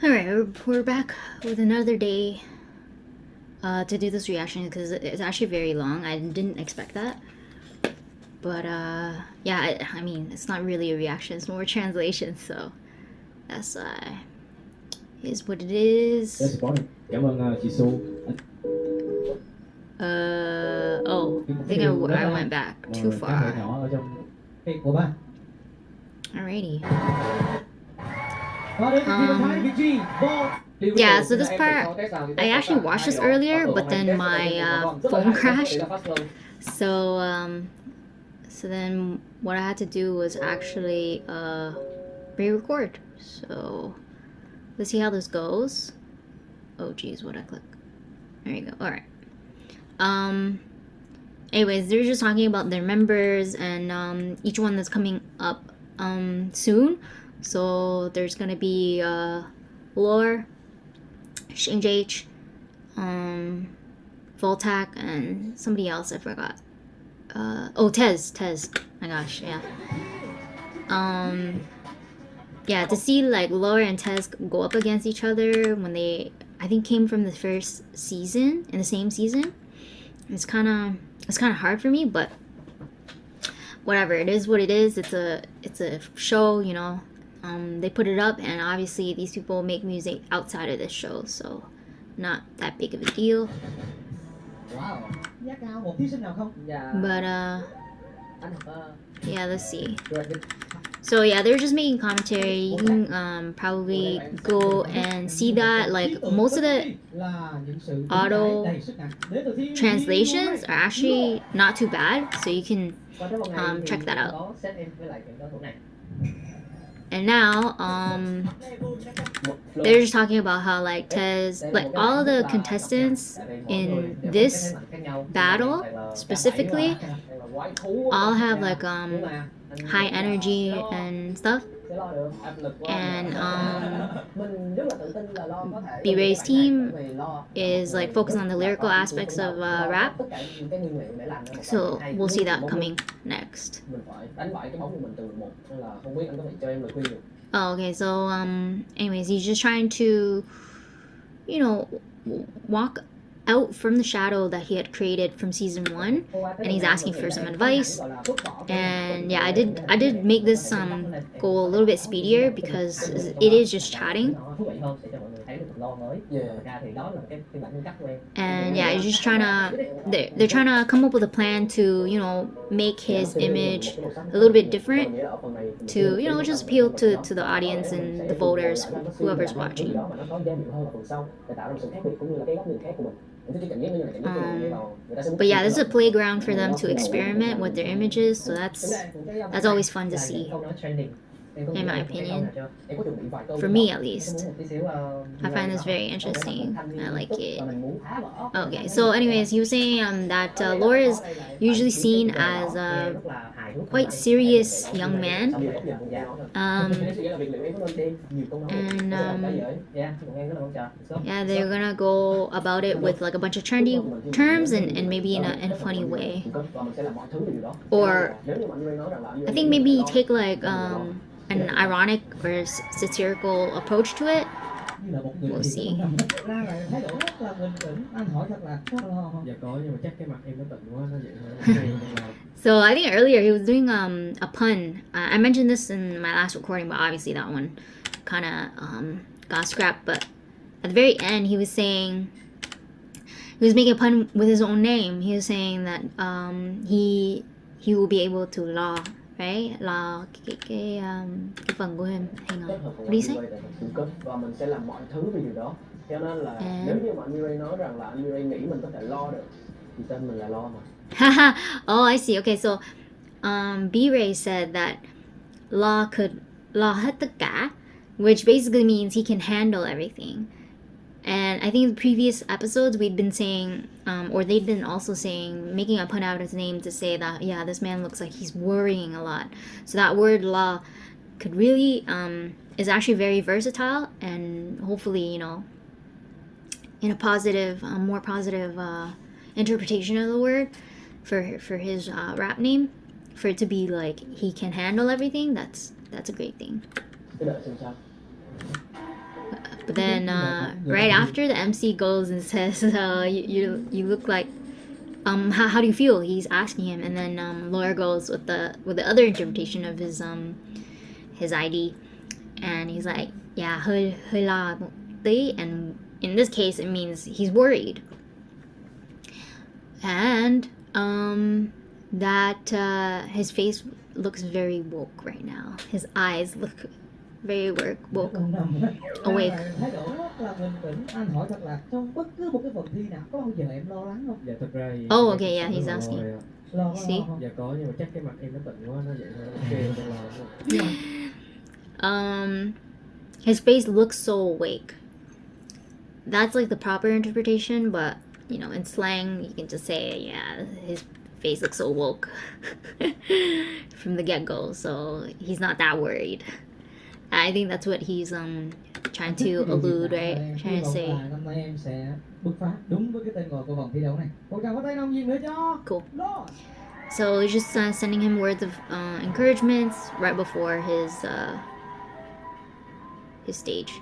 Alright, we're back with another day to do this reaction because it's actually very long. I didn't expect that. But yeah, I mean, it's not really a reaction, it's more translation, so that's is what it is. Cảm ơn chị Su. Oh, I think I went back too far. Alrighty. Yeah, so this part, I actually watched this earlier, but then my phone crashed. So then what I had to do was actually re-record. So let's see how this goes. Oh geez, what'd I click? There you go. Alright. Anyways, they're just talking about their members and each one that's coming up soon. So there's gonna be Lore, Shinj H, Voltac, and somebody else I forgot. Oh, Tez. My gosh, yeah. Yeah, to see like Lore and Tez go up against each other when they, I think, came from the first season, in the same season. It's kind of hard for me, but whatever. It is what it is. It's a show, you know. They put it up, and obviously these people make music outside of this show, so not that big of a deal. But yeah, let's see. So yeah, they're just making commentary. You can probably go and see that. Like most of the auto translations are actually not too bad, so you can check that out. And now they're just talking about how like Tez, like all the contestants in this battle specifically, all have like high energy and stuff. And B-Ray's team is like focused on the lyrical aspects of rap, so we'll see that coming next. Oh, okay, so anyways, he's just trying to, you know, walk out from the shadow that he had created from season 1, and he's asking for some advice. And yeah, I did make this go a little bit speedier because it is just chatting. And yeah, he's just trying to, they're trying to come up with a plan to, you know, make his image a little bit different to, you know, just appeal to the audience and the voters, whoever's watching. But yeah, this is a playground for them to experiment with their images, so that's always fun to see, in my opinion. For me, at least. I find this very interesting. I like it. Okay, so anyways, he was saying that Lore is usually seen as a quite serious young man. Yeah, they're gonna go about it with like a bunch of trendy terms and maybe in a funny way. Or I think maybe take like an ironic or satirical approach to it. We'll see. So I think earlier he was doing a pun. I mentioned this in my last recording, but obviously that one kind of got scrapped. But at the very end, he was saying, he was making a pun with his own name. He was saying that he will be able to law, right? Law cái phần của him. Hang on. What do you say? Cho nên là nếu như mà anh Ray nói rằng là anh Ray nghĩ mình có thể lo được thì tên mình là lo mà. Oh, I see. Okay, so B-Ray said that Law hết tất cả, which basically means he can handle everything. And I think in the previous episodes we'd been saying, or they'd been also saying, making a pun out of his name to say that, yeah, this man looks like he's worrying a lot. So that word law could really, is actually very versatile, and hopefully, you know, in a positive, more positive interpretation of the word for his rap name, for it to be like he can handle everything, that's a great thing. But then right after, the MC goes and says, you look like how do you feel? He's asking him, and then Laura goes with the other interpretation of his ID, and he's like, yeah, hơi lo một tí, and in this case it means he's worried. And that his face looks very woke right now. His eyes look very woke, awake. Thái độ rất là bình tĩnh. Anh hỏi thật là trong bất cứ một cái phần thi nào có bao giờ em lo lắng không? Dạ thật ra thì Oh, okay, yeah, he's asking. See? Dạ có, nhưng mà chắc cái mặt em nó bệnh quá, nó vậy thôi. Ok, không lo. His face looks so awake. That's like the proper interpretation, but you know, in slang, you can just say, yeah, his face looks so woke from the get-go, so he's not that worried. I think that's what he's trying to allude, right? Trying to say. Năm nay em sẽ bứt phá đúng với cái tên gọi của vòng thi đấu này. Một tràng pháo tay nồng nhiệt nữa cho. Cool. So he's just sending him words of encouragement right before his stage.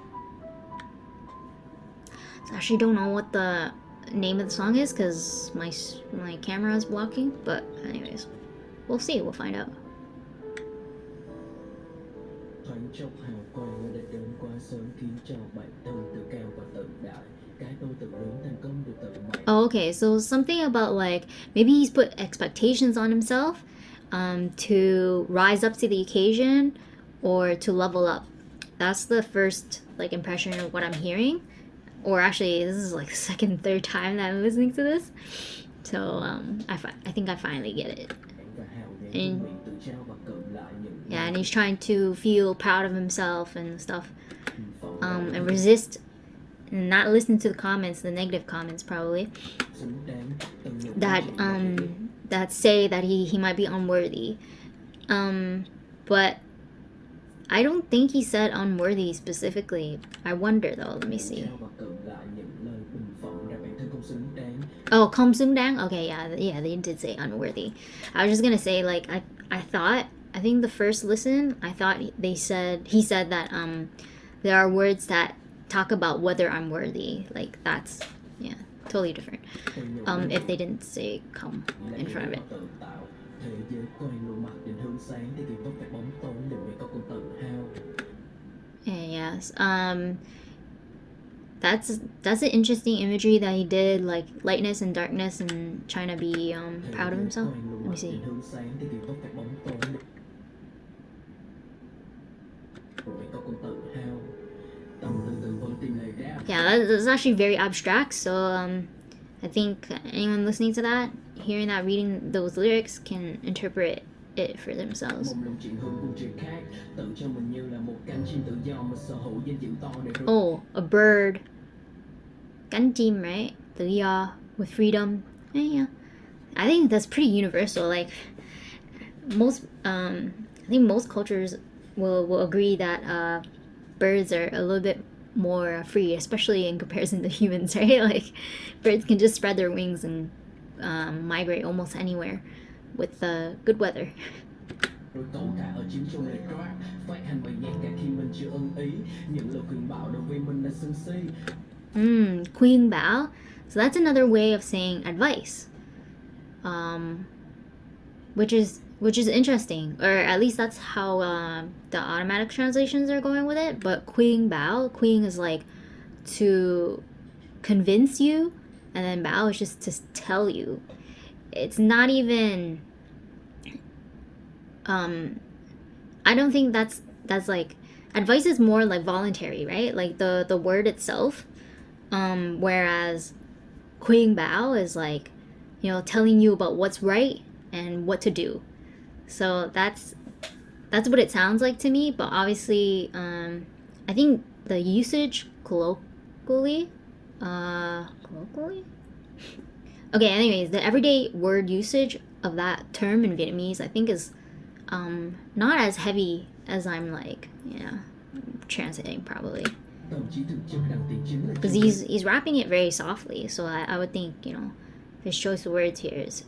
So I actually don't know what the name of the song is because my camera is blocking, but anyways, we'll see, we'll find out. Thoáng chốc hào quang đã đến quá sớm khiến cho bản thân tự cao và tự đại. Cái tôi tự lớn thành công được tự mạnh. Oh, okay, so something about like maybe he's put expectations on himself to rise up to the occasion or to level up. That's the first like impression of what I'm hearing. Or actually, this is like the second, third time that I'm listening to this. So I think I finally get it. And, yeah, and he's trying to feel proud of himself and stuff. And resist, and not listen to the comments, the negative comments probably. That say that he might be unworthy. But I don't think he said unworthy specifically. I wonder though, let me see. Oh, không xứng đáng. Okay, yeah, they did say unworthy. I was just gonna say, like, I think the first listen, I thought he said that there are words that talk about whether I'm worthy. Like, that's, yeah, totally different. If they didn't say come in front of it. Yes. That's an interesting imagery that he did, like lightness and darkness and trying to be proud of himself. Let me see. Yeah, that's actually very abstract, so I think anyone listening to that, hearing that, reading those lyrics can interpret it for themselves. Oh, a bird. Cánh chim, right? tự do, with freedom. Yeah. I think that's pretty universal. Like I think most cultures will agree that birds are a little bit more free, especially in comparison to humans, right? Like birds can just spread their wings and migrate almost anywhere with good weather. Khuyên bảo. So that's another way of saying advice, which is interesting, or at least that's how the automatic translations are going with it. But khuyên bảo, khuyên is like to convince you, and then bảo is just to tell you. It's not even. I don't think that's like, advice is more like voluntary, right? Like the word itself. Whereas khuyên bảo is like, you know, telling you about what's right and what to do. So that's what it sounds like to me. But obviously, I think the usage colloquially. Okay, anyways, the everyday word usage of that term in Vietnamese, I think, is not as heavy as I'm like, translating probably. Because he's rapping it very softly, so I would think, his choice of words here is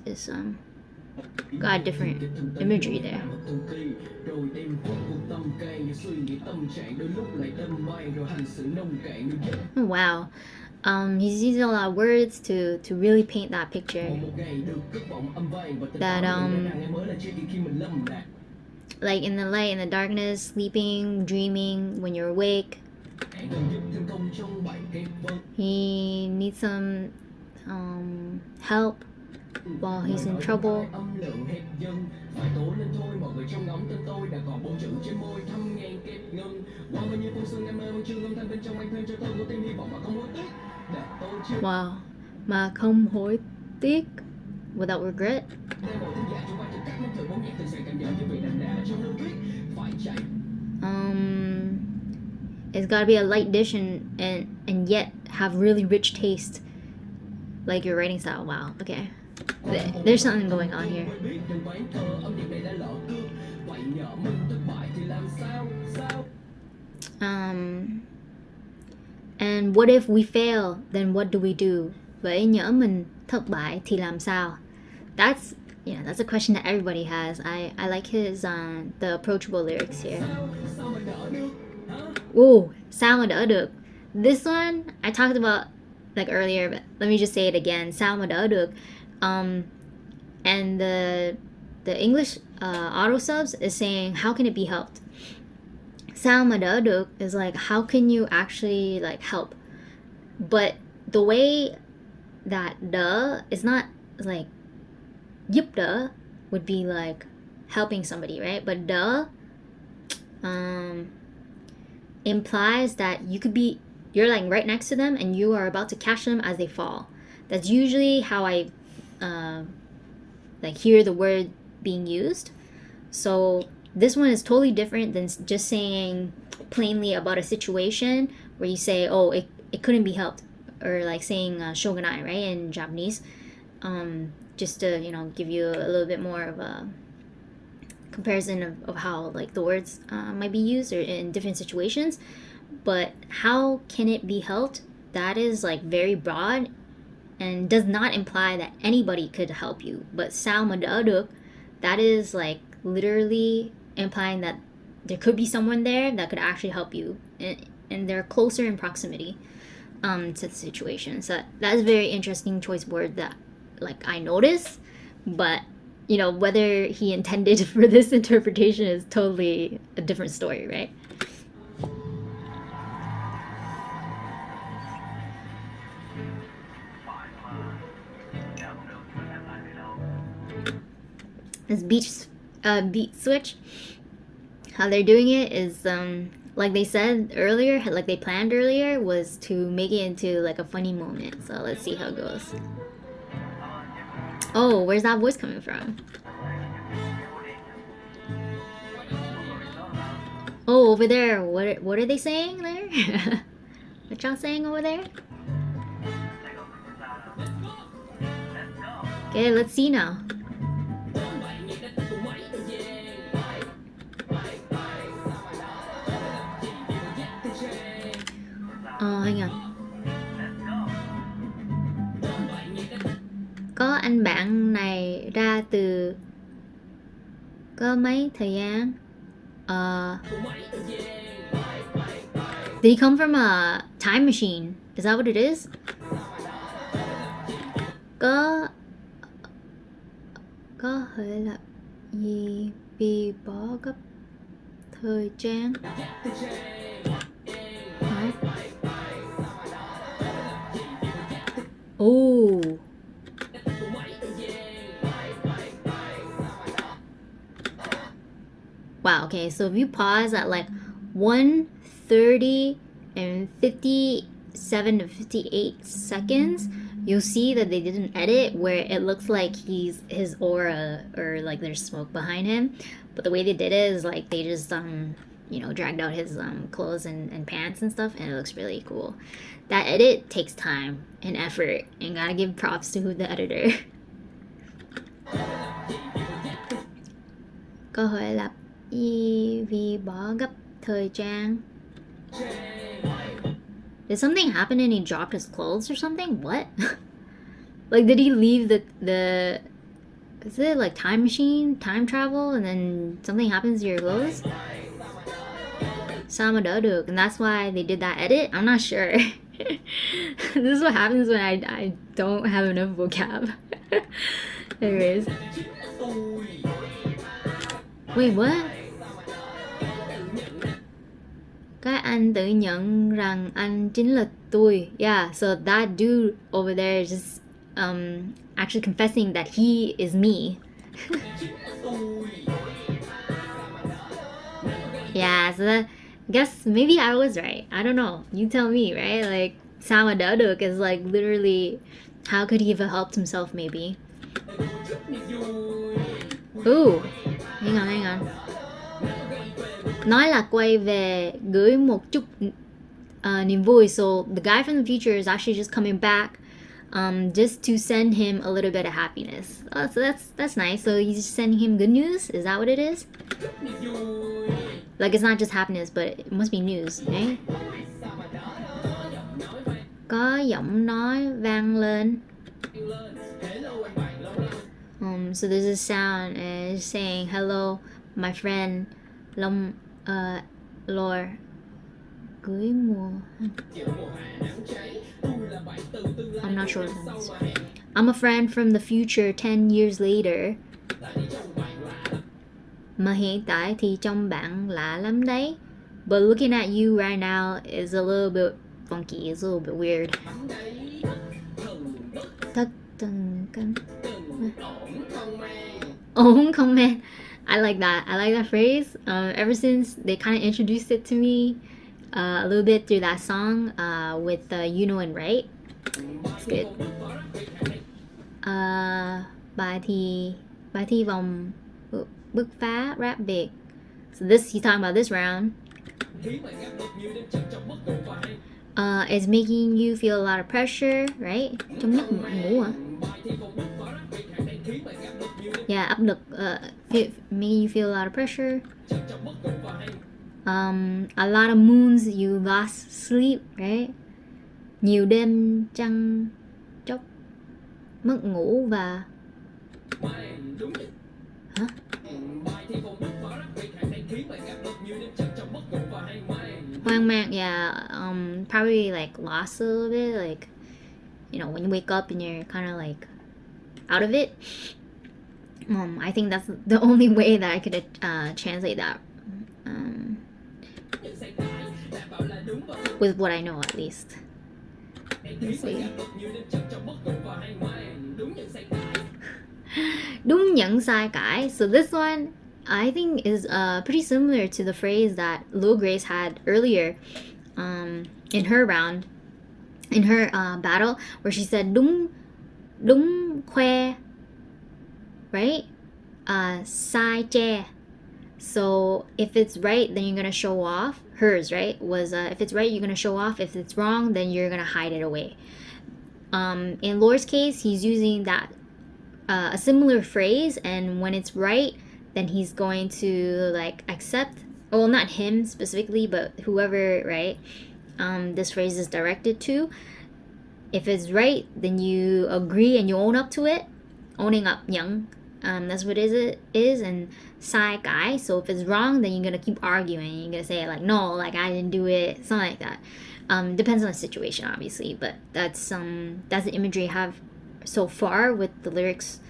got a different imagery there. Rồi đem khuất cuộc tâm can như suy nghĩ tâm trạng đôi lúc lại tâm ban rồi hành xử nông cạn được Oh, wow. He's using a lot of words to really paint that picture. That like in the light, in the darkness, sleeping, dreaming, when you're awake. He needs some help while he's in trouble. Wow. Mà không hối tiếc, without regret. It's gotta be a light dish and yet have really rich taste. Like your writing style. Wow, okay. There's something going on here. And what if we fail? Then what do we do? Vậy nhỡ mình thất bại thì làm sao? That's a question that everybody has. I like his the approachable lyrics here. Ooh, sao mà đỡ được. This one I talked about like earlier, but let me just say it again. Sao mà đỡ được. And the English auto subs is saying how can it be helped? Sao mà đỡ được is like how can you actually like help? But the way that đỡ is not like giúp đỡ would be like helping somebody, right? But đỡ implies that you're like right next to them and you are about to catch them as they fall. That's usually how I like hear the word being used. So this one is totally different than just saying plainly about a situation where you say, oh, it couldn't be helped, or like saying shogunai, right, in Japanese, just to give you a little bit more of a comparison of how like the words might be used or in different situations. But how can it be helped? That is like very broad and does not imply that anybody could help you. But sao mà đỡ được, that is like literally implying that there could be someone there that could actually help you, and they're closer in proximity to the situation. So that's a very interesting choice word that like I noticed, but whether he intended for this interpretation is totally a different story, right? This beat switch, how they're doing it is like they said earlier, like they planned earlier, was to make it into like a funny moment. So let's see how it goes. Oh, where's that voice coming from? Oh, over there. What are they saying there? What y'all saying over there? Okay, let's see now. Hang on. Có anh bạn này ra từ có mấy thời gian. Did he come from a time machine? Is that what it is? Có hơi là gì vì bỏ gấp thời gian? Oh. Wow, okay, so if you pause at like 1:30 and 57 to 58 seconds, you'll see that they did an edit where it looks like his aura, or like there's smoke behind him. But the way they did it is like they just dragged out his clothes and pants and stuff, and it looks really cool. That edit takes time and effort, and gotta give props to the editor. Câu hỏi là vì bỏ gấp thời gian. Did something happen and he dropped his clothes or something? What? Like, did he leave the is it like time machine, time travel, and then something happens to your clothes? Sao mà đỡ được, and that's why they did that edit? I'm not sure. This is what happens when I don't have enough vocab. Anyways. Wait, what? Các anh tự nhận rằng anh chính là tôi. Yeah, so that dude over there is just actually confessing that he is me. Yeah, so that, I guess maybe I was right. I don't know. You tell me, right? Like, sao mà đỡ được is like literally, how could he have helped himself maybe? Ooh, hang on. Nói là quay về gửi một chút niềm vui. So the guy from the future is actually just coming back just to send him a little bit of happiness. Oh, so that's nice. So he's just sending him good news? Is that what it is? Like, it's not just happiness, but it must be news, right? Có giọng nói vang lên. So there's a sound and it's saying, hello, my friend, lore, gửi mùa. I'm not sure what that means. I'm a friend from the future 10 years later. Mà hiện tại thì trông bạn lạ lắm đấy. But looking at you right now is a little bit funky, it's a little bit weird. Thất tình cân. Ổn không man? I like that. I like that phrase. Ever since they kind of introduced it to me a little bit through that song with You Know and Right. It's good. Bài thi vòng bứt phá Rap Viet. So this, he's talking about this round. It's making you feel a lot of pressure, right? Trong giấc ngủ hả? Yeah, áp lực, making you feel a lot of pressure. A lot of moons you lost sleep, right? Nhiều đêm trăng chốc mất ngủ và hả? Hoang mang, yeah. Probably like lost a little bit, like, you know, when you wake up and you're kind of like out of it. I think that's the only way that I could translate that. With what I know, at least. Let's see. Đúng nhận sai cãi. So this one, I think, is pretty similar to the phrase that Lil Grace had earlier in her round, in her battle, where she said đúng khoe, right? Sai che. So if it's right, then you're gonna show off. Hers, right, was if it's right, you're gonna show off. If it's wrong, then you're gonna hide it away. In Lore's case, he's using that a similar phrase, and when it's right, then he's going to like accept. Well, not him specifically, but whoever, right? This phrase is directed to. If it's right, then you agree and you own up to it. Owning up, nhận. That's what it is. And sai cãi. So if it's wrong, then you're gonna keep arguing. You're gonna say like, no, like I didn't do it, something like that. Depends on the situation, obviously, but that's the imagery I have so far with the lyrics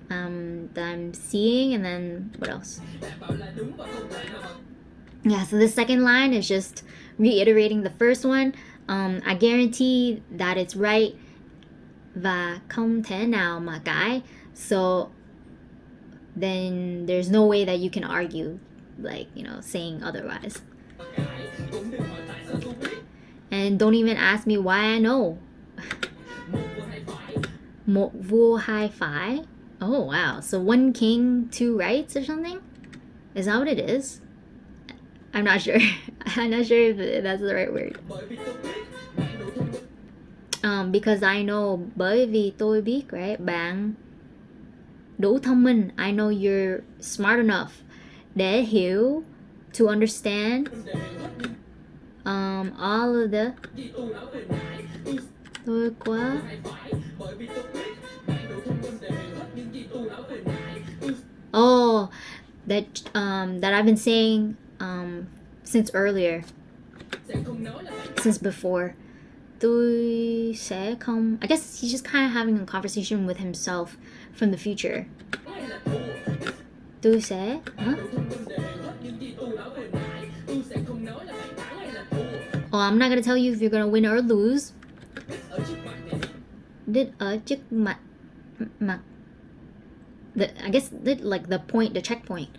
that I'm seeing. And then what else? Yeah, so the second line is just reiterating the first one. I guarantee that it's right và không thể nào mà cãi. So then there's no way that you can argue, like, you know, saying otherwise. And don't even ask me why I know. Một vua hai phải. Oh wow, so one king, two rights or something? Is that what it is? I'm not sure. I'm not sure if that's the right word. Because I know, bởi vì tôi biết, right? Bạn đủ thông minh. I know you're smart enough để hiểu, to understand all of the. Tôi quá. Oh, that I've been saying since earlier, since before. Tôi sẽ không. I guess he's just kind of having a conversation with himself from the future. Tôi sẽ. Huh? Oh, I'm not gonna tell you if you're gonna win or lose. Đích ở trước mặt. I guess like the point, the checkpoint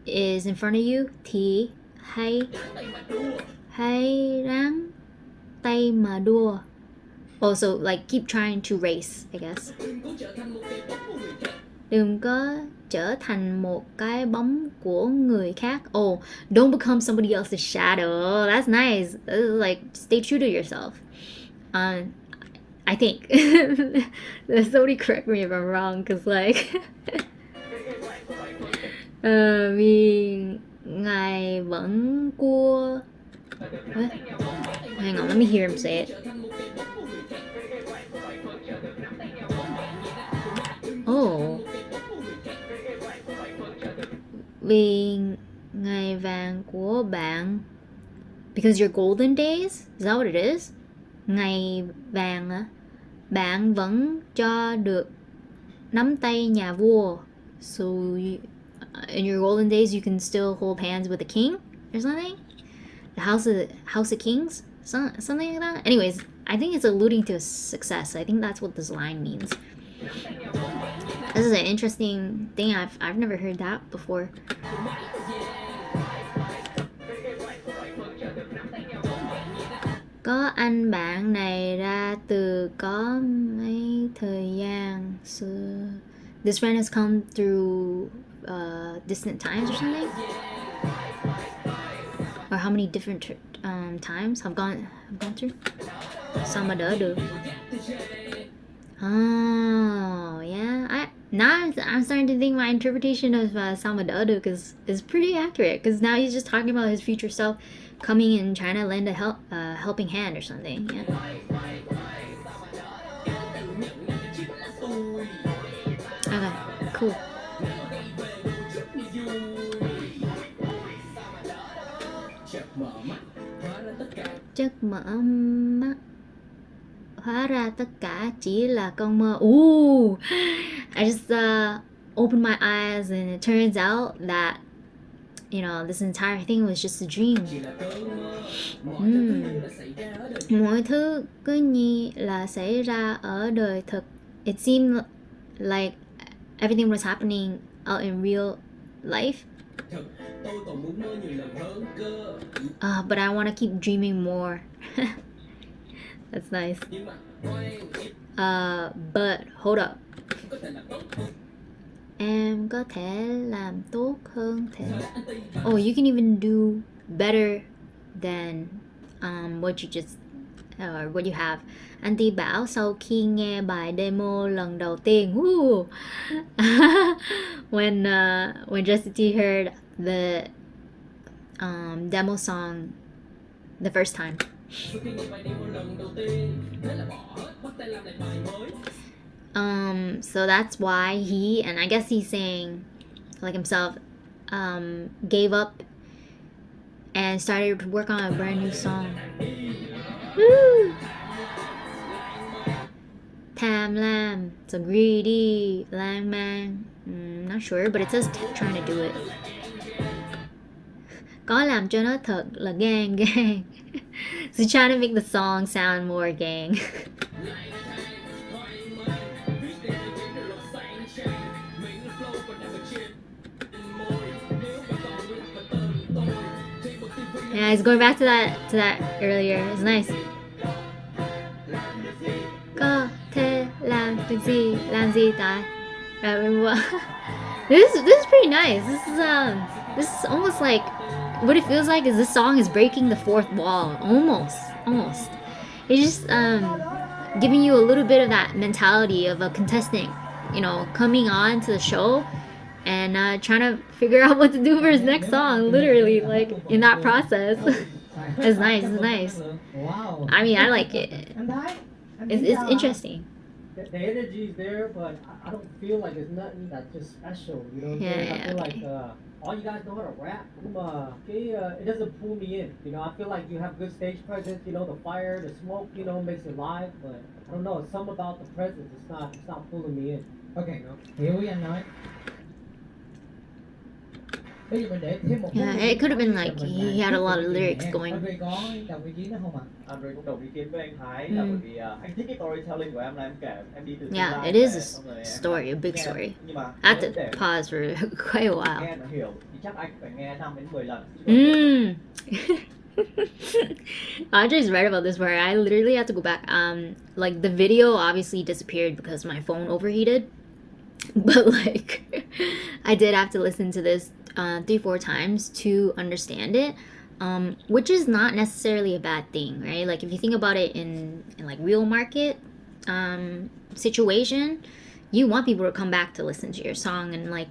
is in front of you. Thì hãy ráng tay mà đua. Also, like keep trying to race, I guess. Đừng có trở thành một cái bóng của người khác. Oh, don't become somebody else's shadow. That's nice. Like, stay true to yourself. I think. Somebody correct me if I'm wrong, because like vì ngài vẫn cua. What? Hang on, let me hear him say it. Oh. Vì ngày vàng của bạn. Because your golden days? Is that what it is? Ngày vàng á. Bạn vẫn cho được nắm tay nhà vua. So in your golden days you can still hold hands with the king or something? The House of Kings? Something like that? Anyways, I think it's alluding to success. I think that's what this line means. This is an interesting thing. I've never heard that before. Có anh bạn này ra từ có mấy thời gian xưa. This friend has come through distant times or something? Or how many different times have gone through? Sao mà đỡ được? Oh, yeah. Now I'm starting to think my interpretation of sao mà đỡ được is pretty accurate, because now he's just talking about his future self coming and trying to lend a helping hand or something. Yeah. Okay, cool. Chợt mở mắt, hóa ra tất cả chỉ là con mơ. Ooh, I just opened my eyes and it turns out that, you know, this entire thing was just a dream. Mọi thứ cứ như là xảy ra ở đời thực. It seemed like everything was happening out in real life. But I want to keep dreaming more. That's nice. But hold up. Em có thể làm tốt hơn thế. Oh, you can even do better than what you just what you have. Anh Ti bảo sau khi nghe bài demo lần đầu tiên, woo, when Jessie T heard the demo song the first time. So that's why he, and I guess he's saying like himself, gave up and started to work on a brand new song. Woo! Tham lam, so greedy, lang mang. Not sure, but it says trying to do it. Có làm cho nó thật là gang. So trying to make the song sound more gang. Yeah, he's going back to that earlier. It's nice. Có thể làm gì tại Rap Viet. This is pretty nice. This is almost like, what it feels like is this song is breaking the fourth wall. Almost. It's just giving you a little bit of that mentality of a contestant, you know, coming on to the show and trying to figure out what to do for his next song, literally, like, in that process. It's nice. Wow. I mean, I like it. It's interesting. the energy is there, but I don't feel like it's nothing that's just special. You know what I'm saying? I feel like all you guys know how to rap, nhưng mà it doesn't pull me in. You know, I feel like you have good stage presence. You know, the fire, the smoke, you know, makes it live. But I don't know, it's something about the presence. It's not pulling me in. Okay, hiểu ý anh nói. Bây giờ mình để thêm một Yeah, it could have been like he had a lot of lyrics going. Andre có đồng ý kiến đó không ạ? Andre cũng đồng ý kiến với anh Thái là bởi vì anh thích cái storytelling của em là em kể em đi từ tương Yeah, lai it is về, a xong rồi em story, a big nghe, story. nhưng mà I had nếu to để pause for quite a while. nghe nó hiểu thì chắc anh phải nghe 5 đến 10 lần. Chứ còn I just read about this where I literally had to go back. Like the video obviously disappeared because my phone overheated, but like I did have to listen to this 3-4 times to understand it, which is not necessarily a bad thing, right? Like if you think about it in like real market situation, you want people to come back to listen to your song and like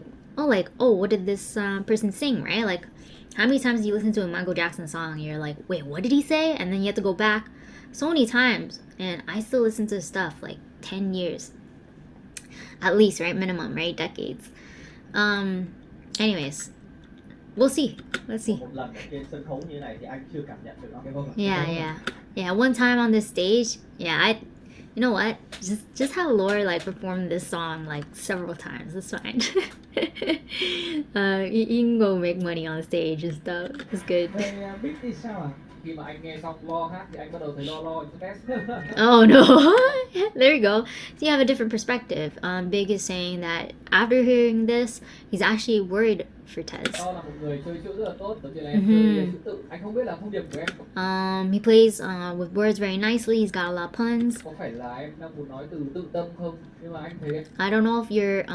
oh what did this person sing, right? Like how many times do you listen to a Michael Jackson song and you're like, wait, what did he say? And then you have to go back so many times, and I still listen to stuff like 10 years at least, right? Minimum, right? Decades. Anyways, we'll see. Let's see. một lần ở trên sân khấu như này thì anh chưa cảm nhận được nó. Yeah. One time on this stage, you know what? Just have Laura like perform this song like several times. It's fine. You can go make money on stage and stuff. It's good. Về biết thì sao ạ? Khi mà anh nghe xong lo hát thì anh bắt đầu thấy lo stress. Oh no. There you go. So you have a different perspective. Big is saying that after hearing this, he's actually worried for Tez. Lo là một người chơi chữ rất là tốt, giống như là em chơi chữ tự. Anh không biết là thông điệp của em. He plays with words very nicely. He's got a lot of puns. Có phải là em đang muốn nói từ tự tâm không? Nhưng mà anh thấy I don't know if your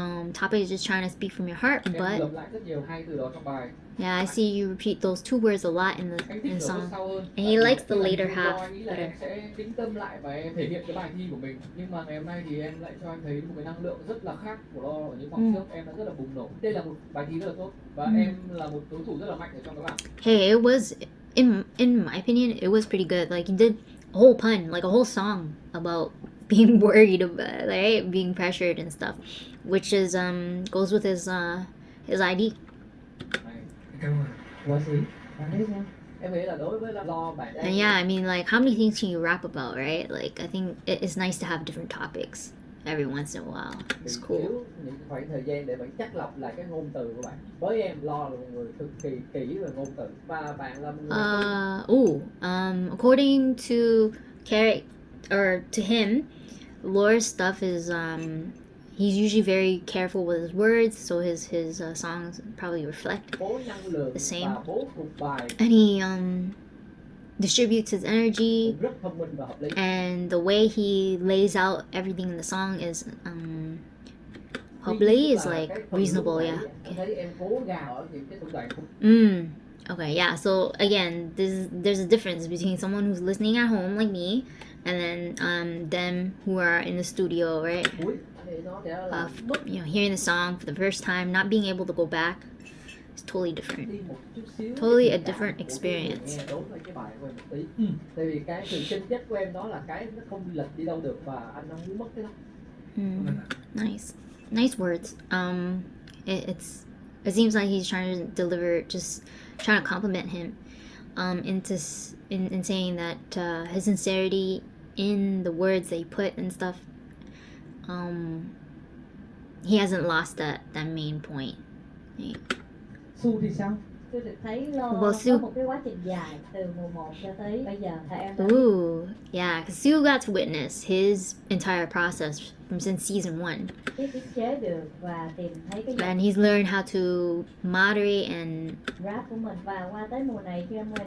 topic is just trying to speak from your heart, em but lặp lại rất nhiều hay từ đó trong bài. yeah, I see you repeat those 2 words a lot in Anh the thích ở song. bước sau hơn. And he likes the later half Anh nghĩ là better. em sẽ tĩnh tâm lại và em thể hiện cái bài thi của mình. Nhưng mà ngày hôm nay thì em lại cho anh thấy một cái năng lượng rất là khác của lo ở những vòng trước. Em đã rất là bùng nổ. Đây là một bài thi rất là tốt và em là một đối thủ rất là mạnh ở trong các bạn. Hey, it was in my opinion, it was pretty good. Like he did a whole pun, like a whole song about being worried about, right, being pressured and stuff, which is goes with his ID. Cảm ơn. Võ sĩ, bạn thấy sao? Em nghĩ là đối với lo bản And yeah, I mean, like, how many things can you rap about, right? Like, I think it's nice to have different topics every once in a while. It's cool. thiếu những khoảng thời gian để bạn chắc lọc lại cái ngôn từ của bạn. Với em lo là một người cực kỳ kỹ về ngôn từ và bạn là một người According to to him, Laura's stuff is he's usually very careful with his words, so his songs probably reflect cố năng lượng the same. và bố cục bài And he distributes his energy, rất thông minh và hợp lý. and the way he lays out everything in the song is hợp lý is like reasonable, yeah. Em thấy em cố gào ở những cái đoạn Okay, yeah. So again, there's a difference between someone who's listening at home like me, and then them who are in the studio, right? cuối thì nó sẽ là Hearing the song for the first time, not being able to go back, it's totally different. đi một chút xíu. Totally a different experience. Nghe đối với cái bài của em một tí. Tại vì cái sự chân chất của em đó là cái nó không lệch đi đâu được và anh không muốn mất cái đó. Nice words. It seems like he's trying to deliver, just trying to compliment him, in saying that his sincerity in the words that he put and stuff. He hasn't lost that main point. Su thì sao? Tôi được thấy Lo Well, có Su- một cái quá trình dài từ mùa 1 cho tới bây giờ thì em đã Ooh, yeah, because Sue got to witness his entire process from since season 1, biết tiết chế được và tìm thấy cái giọng and he's learned how to moderate and rap của mình, và qua tới mùa này khi em quay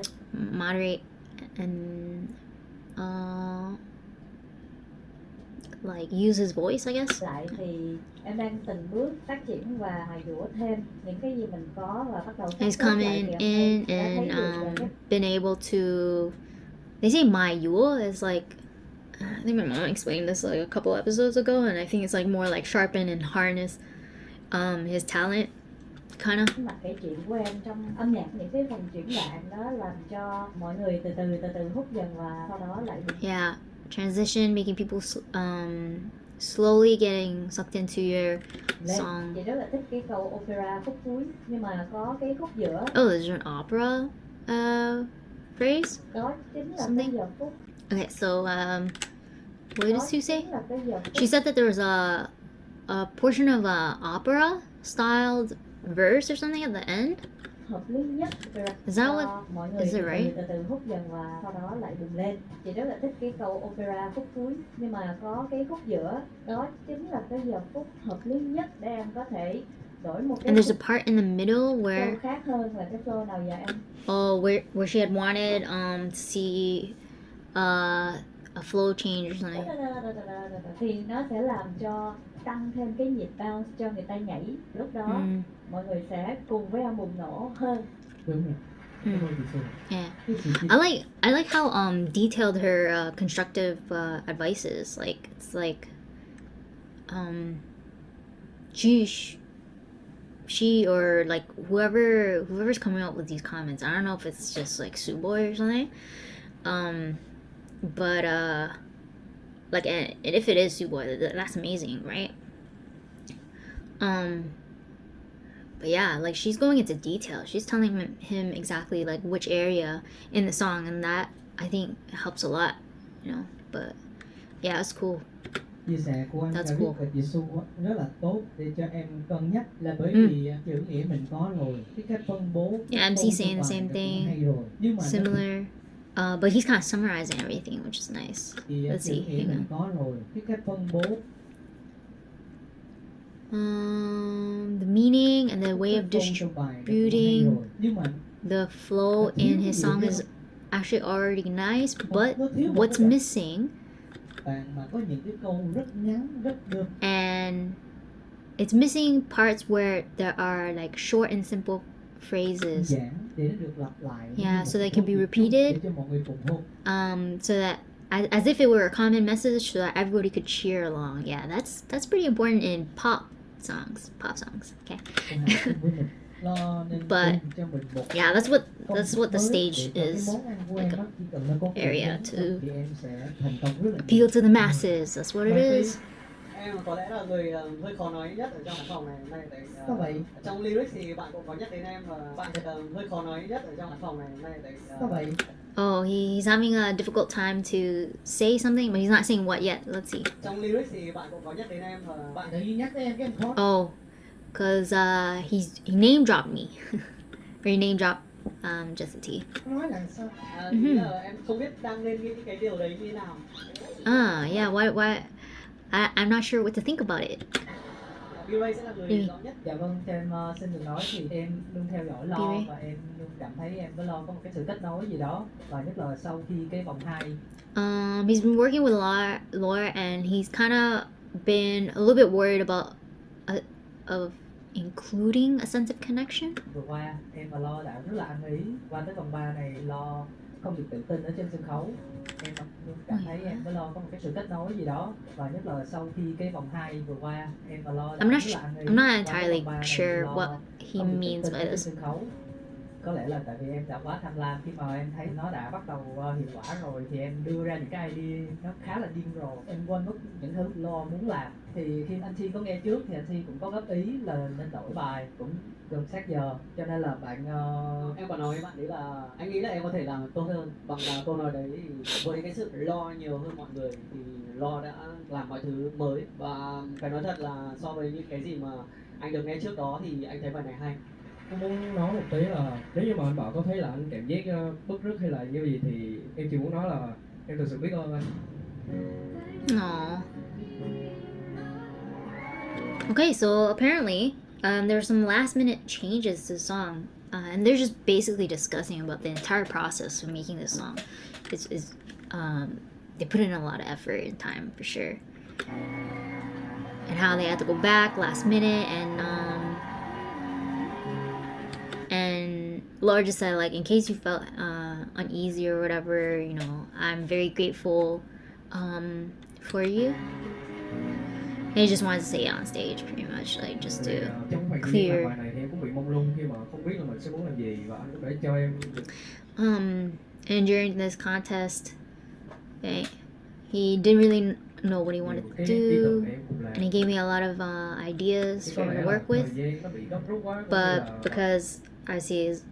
like use his voice, I guess. lại thì em đang từng bước phát triển và mài dũa thêm những cái gì mình có và bắt đầu He's sắp xếp lại coming thì em in đã thấy and được là cái been able to. They say my yule is like. I think my mom explained this like a couple episodes ago, and I think it's like more like sharpen and harness his talent, kind of. cái mặt kể chuyện của em trong âm nhạc, những cái phần chuyển đoạn đó làm cho mọi người từ từ hút dần và sau đó lại Yeah, transition, making people slowly getting sucked into your Lên, song. chị rất là thích cái câu opera khúc cuối, nhưng mà có cái khúc giữa, Oh, there's an opera phrase? đó chính là cái Something? giờ phút. Okay, so what Đó did Sue say? chính là cái giờ phút. She said that there was a portion of a opera styled verse or something at the end. Hợp lý nhất là Is that cho what- mọi người is it từ right? từ từ hút dần và sau đó lại bùng lên. Chị rất là thích cái câu opera khúc cuối, nhưng mà có cái khúc giữa, đó chính là cái giờ phút hợp lý nhất để em có thể đổi một cái And there's khúc a part in the middle flow where khác hơn là cái flow nào vậy em? where she had wanted to see a flow change or something. Thì nó sẽ làm cho tăng thêm cái nhịp bounce cho người ta nhảy. Lúc đó Mm, mọi người sẽ cùng với em bùng nổ hơn. Đúng rồi. Cảm ơn chị Xuân. yeah. Cái chị I like how detailed her constructive advice is. Like it's like she or like whoever's coming up with these comments. I don't know if it's just like Sue Boy or something. But like and if it is Sue Boy, that's amazing, right? But yeah, like she's going into detail. She's telling him exactly like which area in the song, and that I think helps a lot, you know. But yeah, it's cool. chia sẻ của anh That's Rap cool. Viet và chị Su á, rất là tốt để cho em cân nhắc là bởi Ừ. vì chữ nghĩa mình có rồi, cái cách phân bố Yeah, MC câu saying the trong same bài nó cũng thing. hay rồi. Nhưng mà nó Similar, but he's kind of summarizing everything, which is nice. thì Let's chữ see, nghĩa hang mình on. có rồi, cái cách phân bố The meaning and the way of cách phân trong bài nó cũng hay distributing rồi. Nhưng mà the flow in his song is actually already nice, but what's missing, bạn mà có những cái câu rất ngắn, rất đơn and it's missing parts where there are like short and simple phrases, giản để nó được lặp lại. Yeah, như một so they cái can be câu chuyện chung repeated. để cho mọi người cùng hô. so that as if it were a common message, so that everybody could cheer along. Yeah, that's pretty important in pop songs. Okay. Cùng học chung với mình. Lo nên But, chung cho mình một Yeah, that's what the mới stage để cho cái is. món ăn của em like á, chỉ cần nó có củ area ngắn to thôi thì em sẽ thành công rất là appeal to the masses. That's what it is. Em có lẽ là người hơi khó nói nhất ở trong cái phòng này hôm nay tại Sao vậy? trong lyrics thì bạn cũng có nhắc đến em và bạn thì hơi khó nói nhất ở trong cái phòng này hôm nay tại Sao vậy? Oh, he's having a difficult time to say something, but he's not saying what yet. Let's see. trong lyrics thì bạn cũng có nhắc đến em và bạn Tự nhiên nhắc tới em cái em khó. Oh, cause he name dropped me, or he name dropped Jessica T. Nói là sao? nghĩ là em không biết đang nên nghĩ cái điều đấy như thế nào. Yeah. Why? I'm not sure what to think about it. B-Ray sẽ là người rõ nhất. Dạ vâng, cho em xin được nói thì em luôn theo dõi Lo Đi. và em luôn cảm thấy em với Lo có một cái sự kết nối gì đó, và nhất là sau khi cái vòng 2 He's been working with Laura, and he's kind of been a little bit worried about of including a sense of connection. vừa qua em và Lo đã rất là ăn ý, qua tới vòng 3 này Lo không được tự tin ở trên sân khấu. Em luôn cảm thấy em với Lo có một cái sự kết nối gì đó, và nhất là sau khi cái vòng 2 vừa qua em và Lo đã I'm rất not là ăn ý. I'm not Qua tới entirely vòng 3 này, sure Lo what he không được tự means tin by ở trên this. sân khấu. Có lẽ là tại vì em đã quá tham lam, khi mà em thấy nó đã bắt đầu hiệu quả rồi thì em đưa ra những cái idea nó khá là điên rồ, em quên mất những thứ Lo muốn làm. Thì khi anh Thi có nghe trước thì anh Thi cũng có góp ý là nên đổi bài cũng gần sát giờ, cho nên là bạn Em có nói với bạn đấy là anh nghĩ là em có thể làm tốt hơn bằng là câu nói đấy, thì với cái sự lo nhiều hơn mọi người thì Lo đã làm mọi thứ mới, và phải nói thật là so với những cái gì mà anh được nghe trước đó thì anh thấy bài này hay. Tôi muốn nói một tí là nếu như mà anh bảo có thấy là anh cảm giác bức rứt hay là như gì thì em chỉ muốn nói là em thực sự biết ơn anh. Aww. Okay, so apparently there were some last minute changes to the song, and they're just basically discussing about the entire process of making this song. They put in a lot of effort and time for sure, and how they had to go back last minute, and Laura just said, like, in case you felt uneasy or whatever, you know, I'm very grateful for you. He just wanted to say it on stage, pretty much, like just to Trong khoảng clear. thời bài này thì em cũng bị mông lung khi mà không biết là mình sẽ muốn làm gì, và anh cũng để cho em được And during this contest, okay, he didn't really know what he wanted to cái ý tưởng do, của em cũng là and he gave me a lot of ideas chỉ for có him lẽ to là work with. thời gian nó bị gấp rút quá cũng như But là because I see his,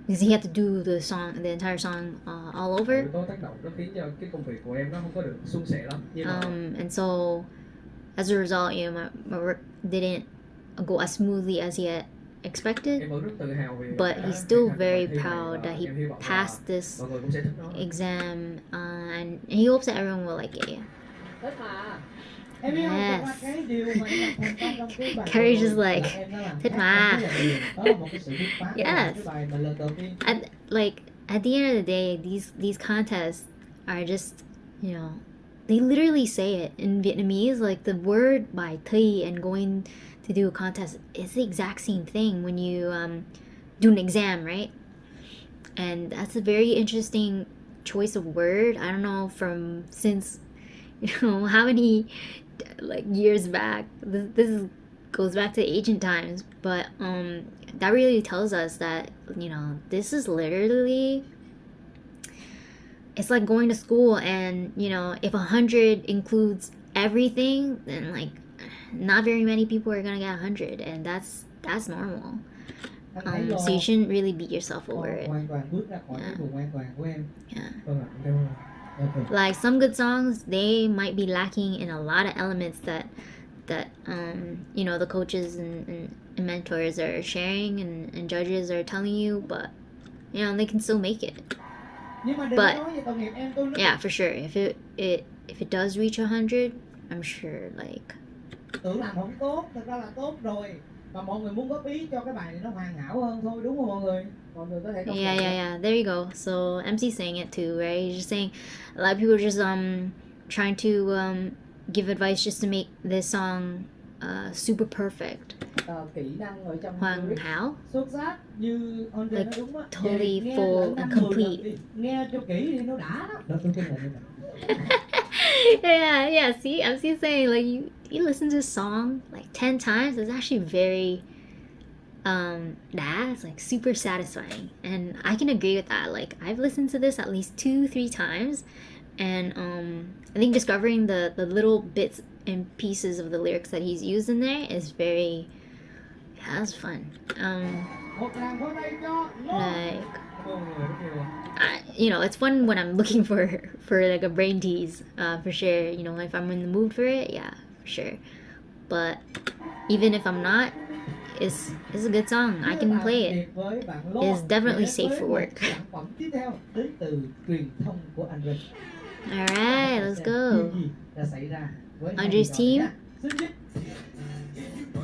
because he had to do the entire song all over. yếu tố tác động nó khiến cho cái công việc của em nó không có được suôn sẻ lắm, nhưng mà And so as a result, you know, my work didn't go as smoothly as he had expected. em vẫn rất tự hào vì But đã he's still hoàn thành very bài thi này proud và that he em hy vọng là passed this mọi người cũng sẽ thích nó. exam, and he hopes that everyone will like it. Thích mà. Em biết không, Yes. thật ra cái điều mà em làm thành công trong cái bài Carrie's vừa just rồi like, là em đã làm thích hát mà. rất là nhiều. Đó là một cái sự bứt phá của Yes. cái bài mà lần đầu tiên At the end of the day, these contests are just, you know, they literally say it in Vietnamese. Like the word by thi and going to do a contest is the exact same thing when you do an exam, right? And that's a very interesting choice of word. I don't know, from since, you know, how many like years back. This goes back to ancient times, but that really tells us that, you know, this is literally, it's like going to school, and you know, if 100 includes everything, then like not very many people are gonna get 100, and that's normal. anh thấy lo So you shouldn't really beat yourself over it. hoàn toàn bước ra khỏi Yeah. cái vùng an toàn của em. Yeah. Vâng ạ, em cảm ơn. Okay. Like some good songs, they might be lacking in a lot of elements that you know, the coaches and mentors are sharing, and judges are telling you, but you know, they can still make it. Nhưng mà đừng But- có nói về tội nghiệp em, tôi Yeah, for sure. If it does reach 100, I'm sure like tưởng làm không tốt, thật ra là tốt rồi. Và mọi người muốn góp ý cho cái bài này nó hoàn hảo hơn thôi, đúng không mọi người? Mọi người có thể công yeah, nhận yeah, yeah. There you go. So MC saying it too, right? He's just saying a lot of people are just trying to give advice just to make this song super perfect, Kỹ năng ở trong hoàn lyrics hảo. xuất sắc như Andre Like, nói đúng á. totally Nghe full lần and năm 10 lần complete. đi, nghe cho kỹ đi nó đã đó. Đó tôi tin là như vậy. Yeah. See, MC saying like you listen to a song like 10 times, it's actually very it's like super satisfying, and I can agree with that. Like I've listened to this at least 2-3 times, and I think discovering the little bits and pieces of the lyrics that he's used in there is very, yeah, that's fun. Một tràng pháo tay cho Lo. Like Cảm ơn mọi người rất nhiều. you know, it's fun when I'm looking for like a brain tease, for sure. You know, if I'm in the mood for it, yeah, for sure. But even if I'm not, it's a good song. I can play it. Với bạn Lo. It's definitely Để safe với for một work. sản phẩm tiếp theo đến từ truyền thông của Andre. All right, let's go. Điều gì đã xảy ra với hai Andre's vị team. đó nhé. Xin chúc.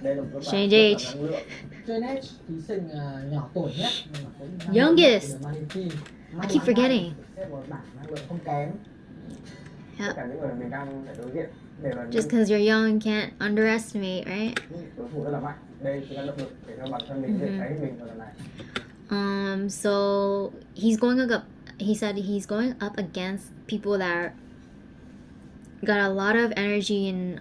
đây là một cái Change bài age. rất là năng lượng. Trên Edge, thí sinh nhỏ tuổi nhất nhưng mà cũng năng lượng Youngest. nhất của Money Team. I keep forgetting. Xếp vào bảng năng lượng không kém. Tất cả những người mình đang phải đối diện đều là Just những because you're young, you can't underestimate, right? đối thủ rất là mạnh. Đây chính là động lực để cho bản thân mình thể thấy mình vào lần này. So he's going up. He said he's going up against people that got a lot of energy, and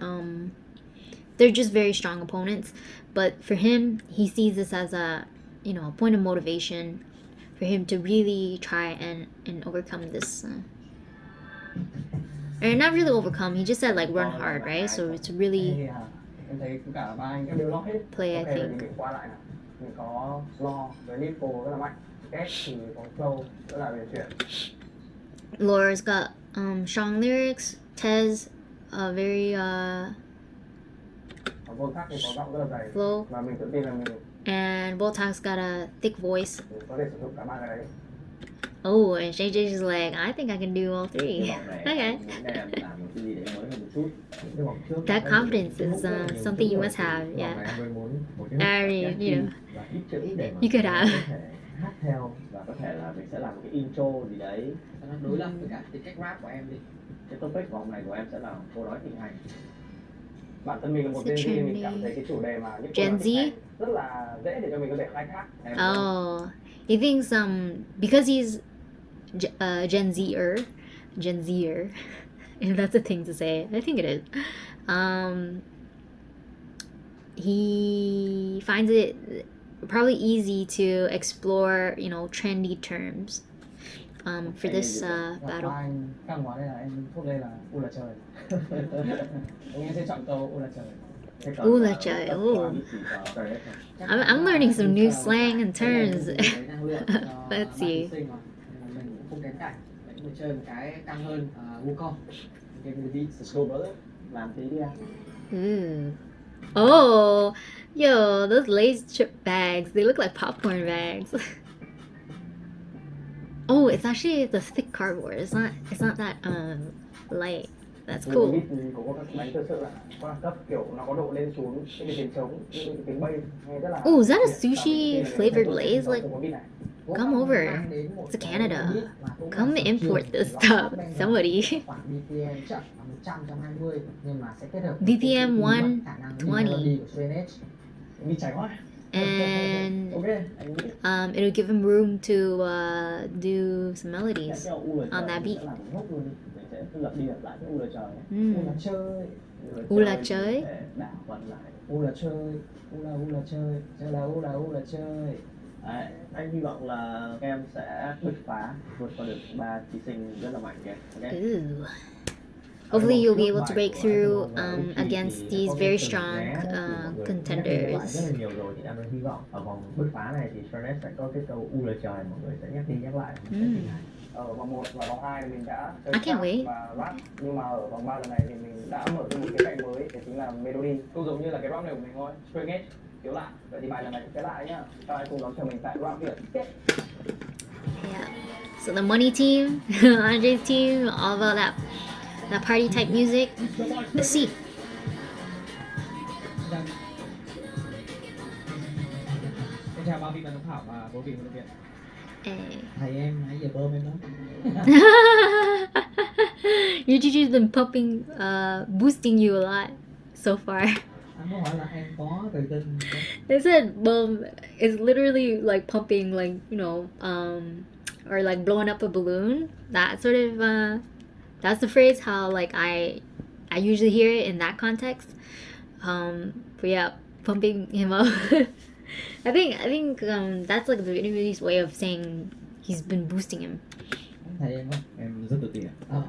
they're just very strong opponents. But for him, he sees this as a, you know, a point of motivation for him to really try and overcome this. Or not really overcome. He just said like run hard, right? So it's really Thì, em thấy cả ba anh em đều lo hết. play, I Ok, vậy thì think. mình qua lại nào. Mình có lo với Nico rất là mạnh. Kết thì có flow rất là uyển chuyển. Laura's got strong lyrics. Tez, very Còn vô khác thì có giọng rất là dày. flow, Và mình tự tin là mình and Voltax got a thick voice. có thể sử dụng cả ba cái đấy. Oh, and JJ's like, I think I can do all three. Okay. That confidence is something you must have. Yeah. I mean, you know, you could have. Hát theo và có thể là mình sẽ làm một cái intro gì đấy. Nó đối lập với cả cái cách rap của em đi. Cái topic của hôm nay của em sẽ là câu nói thịnh hành. Bản thân mình là một Gen Z, mình cảm thấy cái chủ đề mà những câu Gen nói thịnh Z? hành rất là dễ để cho mình có thể khai thác. Em Oh, he thinks because he's Gen Zer, if that's a thing to say, I think it is. He finds it probably easy to explore, you know, trendy terms. for this battle. Anh căng quá đây là em thốt lên là u là trời. Em sẽ chọn câu u là trời. Ooh la trời. Ooh. I'm learning some new slang and terms. Let's see. Mình không kém cạnh. Mình chơi một cái căng hơn Wukong. Give me the beats, let's go brother. Làm tí đi anh. Oh, yo, those Lay's chip bags, they look like popcorn bags. Oh, it's actually the thick cardboard. It's not that light. That's cool. Beat của các bánh thực sự là quá cấp, kiểu nó có độ lên xuống, cái tiếng trống, cái tiếng bass nghe rất là. Oh, is that a sushi flavored Lay's? Like, come over. It's Canada. Come import this stuff. Somebody. BPM 120. And it'll give him room to do some melodies on that beat. U là trời. U là chơi, u là chơi, chơi là u là chơi. Đấy, anh hy vọng là các em sẽ bứt phá vượt qua được 3 thí sinh rất là mạnh kìa. Okay? Ooh. Hopefully you'll be able to break through against these very strong contenders. Rất là nhiều rồi thì em hy vọng ở vòng bứt phá này thì Ernest sẽ có cái câu u là trời, mọi người sẽ nhắc đi nhắc lại. Ở vòng 1 và vòng 2 mình đã I can't wait. và rap, nhưng mà ở vòng 3 lần này thì mình đã mở ra một cái cạnh mới, đó chính là melody. Cũng giống như là cái rap này của mình thôi, string edge, kiểu lại. Vậy thì bài lần này cũng sẽ lại nhá. Các bạn cùng đón chờ mình tại Rap Viet. Yeah. So the money team, Andre's team, all about that party type music. Let's see. Xin chào ba vị ban giám khảo và bốn vị huấn luyện viên. Hey. Thầy em nãy giờ bơm em đó. Your teacher's been pumping, boosting you a lot so far. Anh muốn hỏi là em có tự tin không? They said is literally like pumping, like, you know, or like blowing up a balloon. That sort of that's the phrase how like I usually hear it in that context. But yeah, pumping him up. I think that's like the Vietnamese way of saying he's been boosting him. Thầy em không? Em rất tự tin ạ.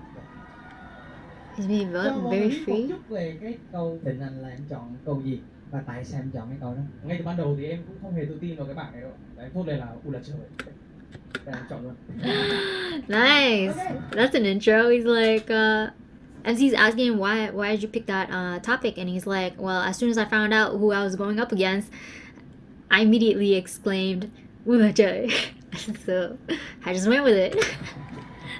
He's been very free. Một chút về cái câu định anh là em chọn câu gì và tại sao em chọn cái câu đó? Ngay từ ban đầu thì em cũng không hề tự tin vào cái bảng này đâu. Đấy, em thốt lên là u là trời. Đây em chọn luôn. Nice. That's an intro. He's like, MC's asking him why did you pick that topic, and he's like, well, as soon as I found out who I was going up against, I immediately exclaimed, "Ooh la trời." So I just went with it.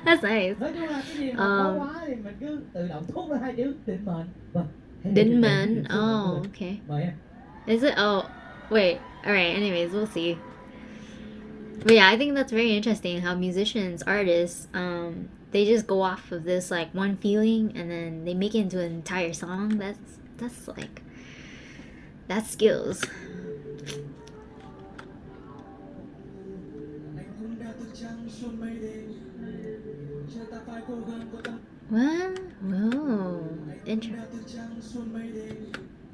That's nice. Nói chung là cái gì mà khó quá thì mình cứ tự động thốt ra hai chữ định mệnh. Vâng. Định mệnh. Oh, okay. Mời em. Is it? Oh, wait. All right. Anyways, we'll see. But yeah, I think that's very interesting how musicians, artists, they just go off of this like one feeling and then they make it into an entire song. That's like, that's skills. Wow, wow,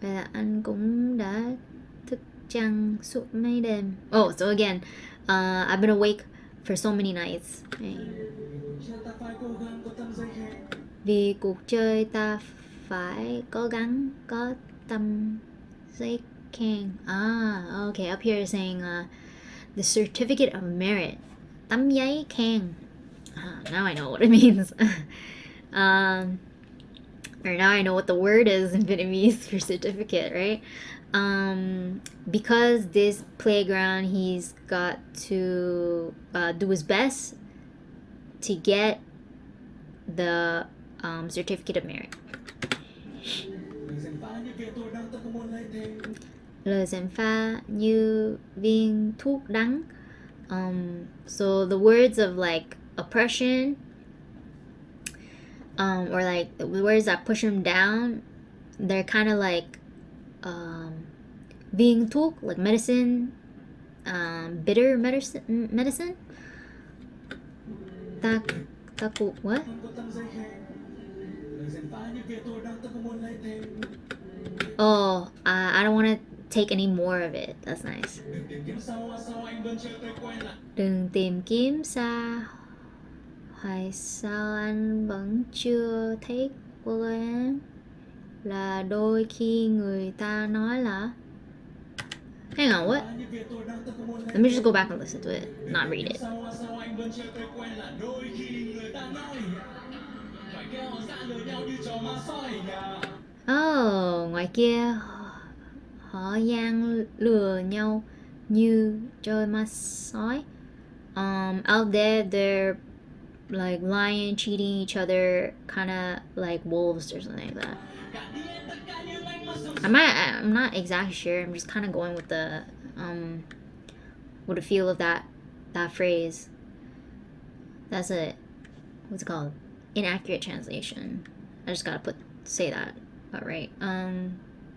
vậy là anh cũng đã thức trăng suốt mấy đêm. Oh, so again, I've been awake for so many nights. Vì cuộc chơi ta phải cố gắng có tâm giấy khen. Okay, up here is saying the certificate of merit. Tấm giấy khen. Now I know what it means. Or now I know what the word is in Vietnamese for certificate, right? Because this playground, he's got to do his best to get the certificate of merit. Lời gièm pha như viên thuốc đắng. So the words of like oppression, or like the words that push him down, they're kind of like viên thuốc, like medicine, bitter medicine. What? Oh, I don't want to take any more of it. That's nice. Đừng tìm kiếm xa Tại sao anh vẫn chưa thấy cô em? Là đôi khi người ta nói là... Hang on, what? Let me just go back and listen to it, not read it. Oh, ngoài kia họ gian lừa nhau như chơi ma sói. Out there they're like lying, cheating each other, kind of like wolves or something like that. I'm not exactly sure. I'm just kind of going with the feel of that phrase. That's a what's it called? Inaccurate translation. I just gotta say that. But right.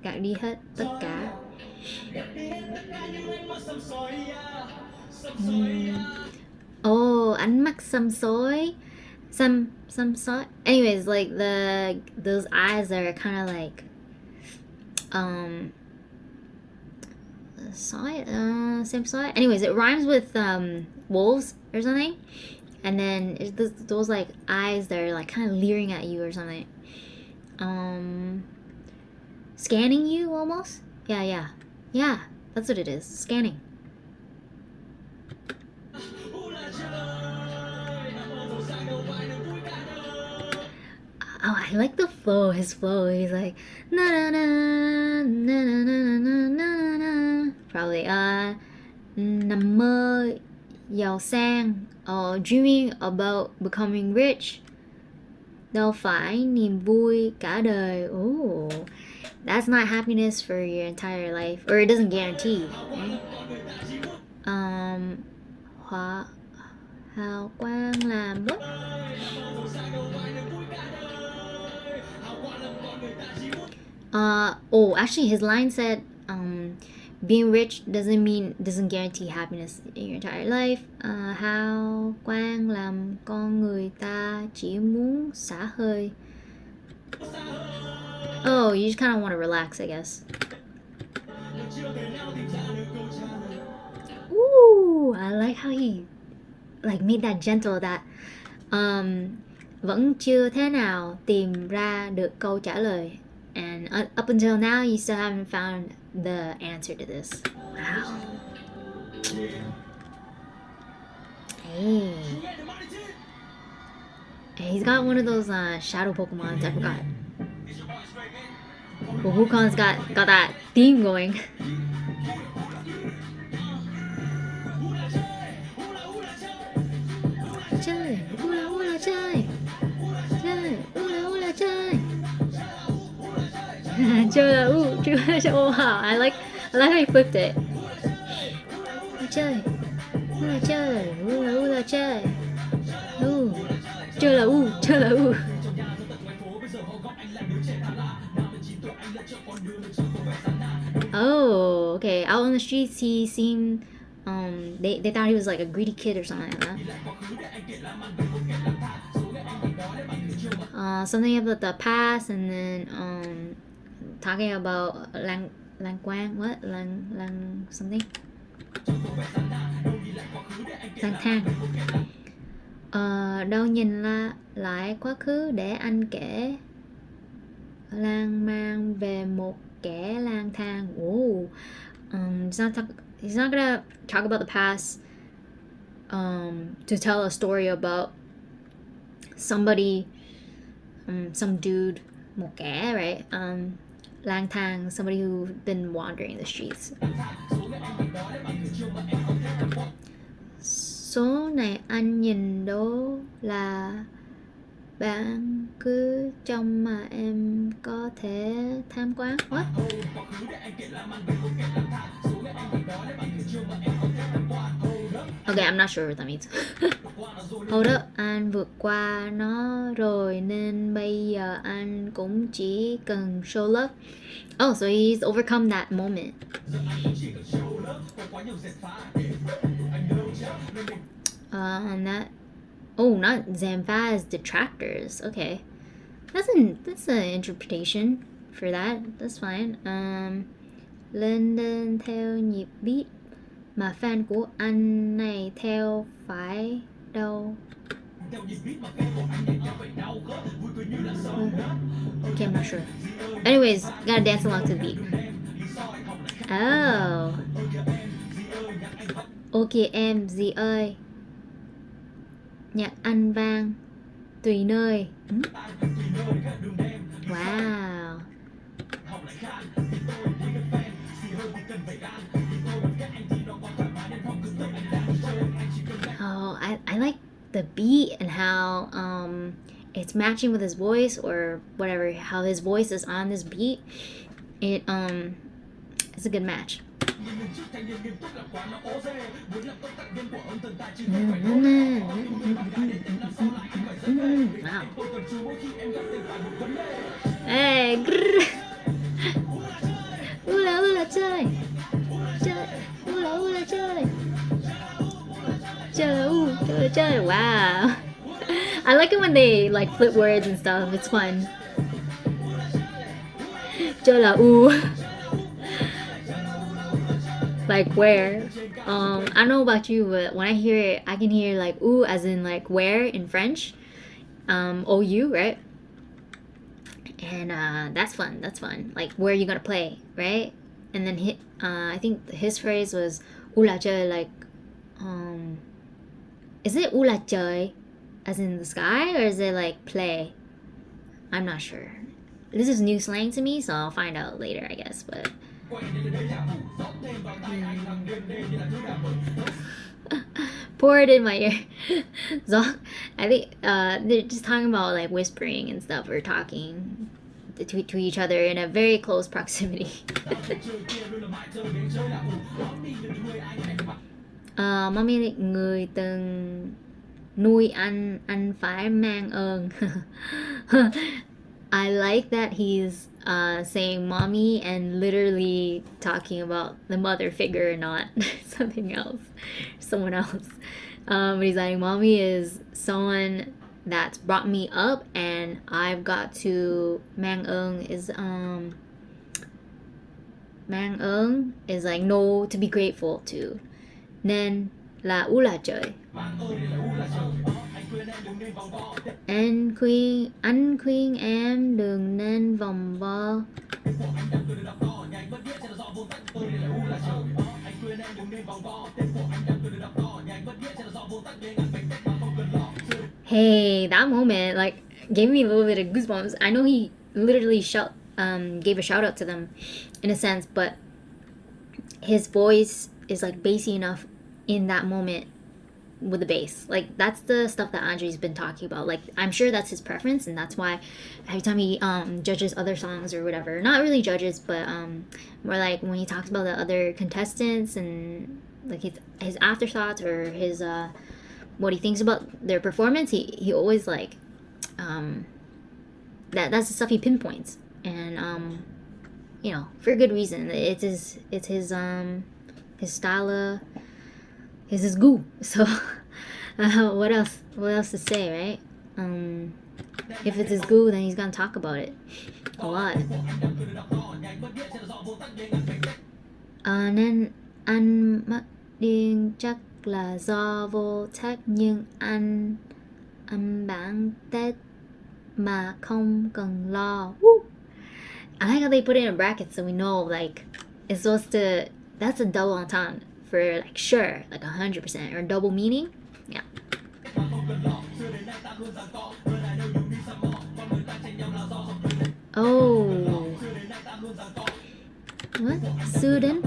Gạt đi hết tất cả. Oh, ánh mắt xăm xối. Some sort. Anyways, like those eyes are kind of like same sort. Anyways, it rhymes with wolves or something, and then those like eyes that are like kind of leering at you or something, scanning you almost. Yeah. That's what it is. Scanning. Oh, I like the flow. His flow. He's like na na na na na na na na na. Probably nằm mơ giàu sang or dreaming about becoming rich. Đâu phải niềm vui cả đời. Oh, that's not happiness for your entire life, or it doesn't guarantee. Right? Hào quang làm what? Actually his line said being rich doesn't guarantee happiness in your entire life. Hào quang làm con người ta chỉ muốn xả hơi. Oh, you just kind of want to relax, I guess. Ooh, I like how he like made that gentle, that vẫn chưa thế nào tìm ra được câu trả lời. And up until now, you still haven't found the answer to this. Wow. Hey, he's got one of those shadow Pokemons. I forgot. Well, Wukon's got that theme going. Chơi, ula chơi, chơi, ula chơi. Oh wow, I like how he flipped it. Chơi, ula chơi, ula chơi. Chơi là u. Oh, okay. Out on the streets, he seemed they thought he was like a greedy kid or something like that. Something about the past, and then talking about lang quang, what lang something, lang thang. Đâu nhìn lại quá khứ để anh kể, lang mang về một kẻ lang thang. Whoa. He's not gonna talk about the past to tell a story about somebody, some dude, một kẻ, right? Lang thang, somebody who's been wandering the streets. Số này anh nhìn đó là bạn cứ trông mà em có thể tham quan. What? Okay, I'm not sure what that means. Hold up, anh vượt qua nó rồi nên bây giờ anh cũng chỉ cần show love. Oh, so he's overcome that moment. And that, not Zamfaz detractors. Okay, that's an interpretation for that. That's fine. Lên theo nhịp beat mà fan của anh này theo phải đâu. Okay, I'm not sure. Anyways, gotta dance along to the beat. Oh. Ok em gì ơi. Nhạc ăn vang tùy nơi. Wow. Oh, I like the beat and how it's matching with his voice or whatever, how his voice is on this beat. It's a good match. Wow. Hey, ula chơi. Chơi, ula chơi. Chơi. Wow. I like it when they like flip words and stuff. It's fun. Chơi là u. Like where. I don't know about you, but when I hear it, I can hear like ooh as in like where in French. OU, right? And that's fun. Like where are you gonna play, right? And then I think his phrase was ula trời, like is it ula trời as in the sky, or is it like play? I'm not sure. This is new slang to me, so I'll find out later, I guess. But pour it in my ear. So I think they're just talking about like whispering and stuff, or talking to each other in a very close proximity. Mommy người từng nuôi anh phải mang ơn. I like that he's saying mommy and literally talking about the mother figure, not something else, someone else. But he's like, mommy is someone that's brought me up, and I've got to mang ơn is like know to be grateful to. Nên là ula trời. Anh khuyên em đừng nên vòng vo. Hey, that moment like gave me a little bit of goosebumps. I know he literally gave a shout out to them in a sense, but his voice is like bassy enough in that moment with the bass. Like that's the stuff that Andre's been talking about. Like I'm sure that's his preference, and that's why every time he judges other songs or whatever, not really judges, but more like when he talks about the other contestants and like his afterthoughts or his what he thinks about their performance, he always like that's the stuff he pinpoints, and you know, for good reason. It's his style, his goo. So what else to say, right? If it's his goo, then he's gonna talk about it a lot. Nên anh mất điên chắc là do vô trách, nhưng anh bán Tết mà không cần lo. Woo! I like how they put it in brackets so we know like it's supposed to, that's a double entendre for like sure, like 100%, or double meaning. Yeah. Oh. What? Sudan?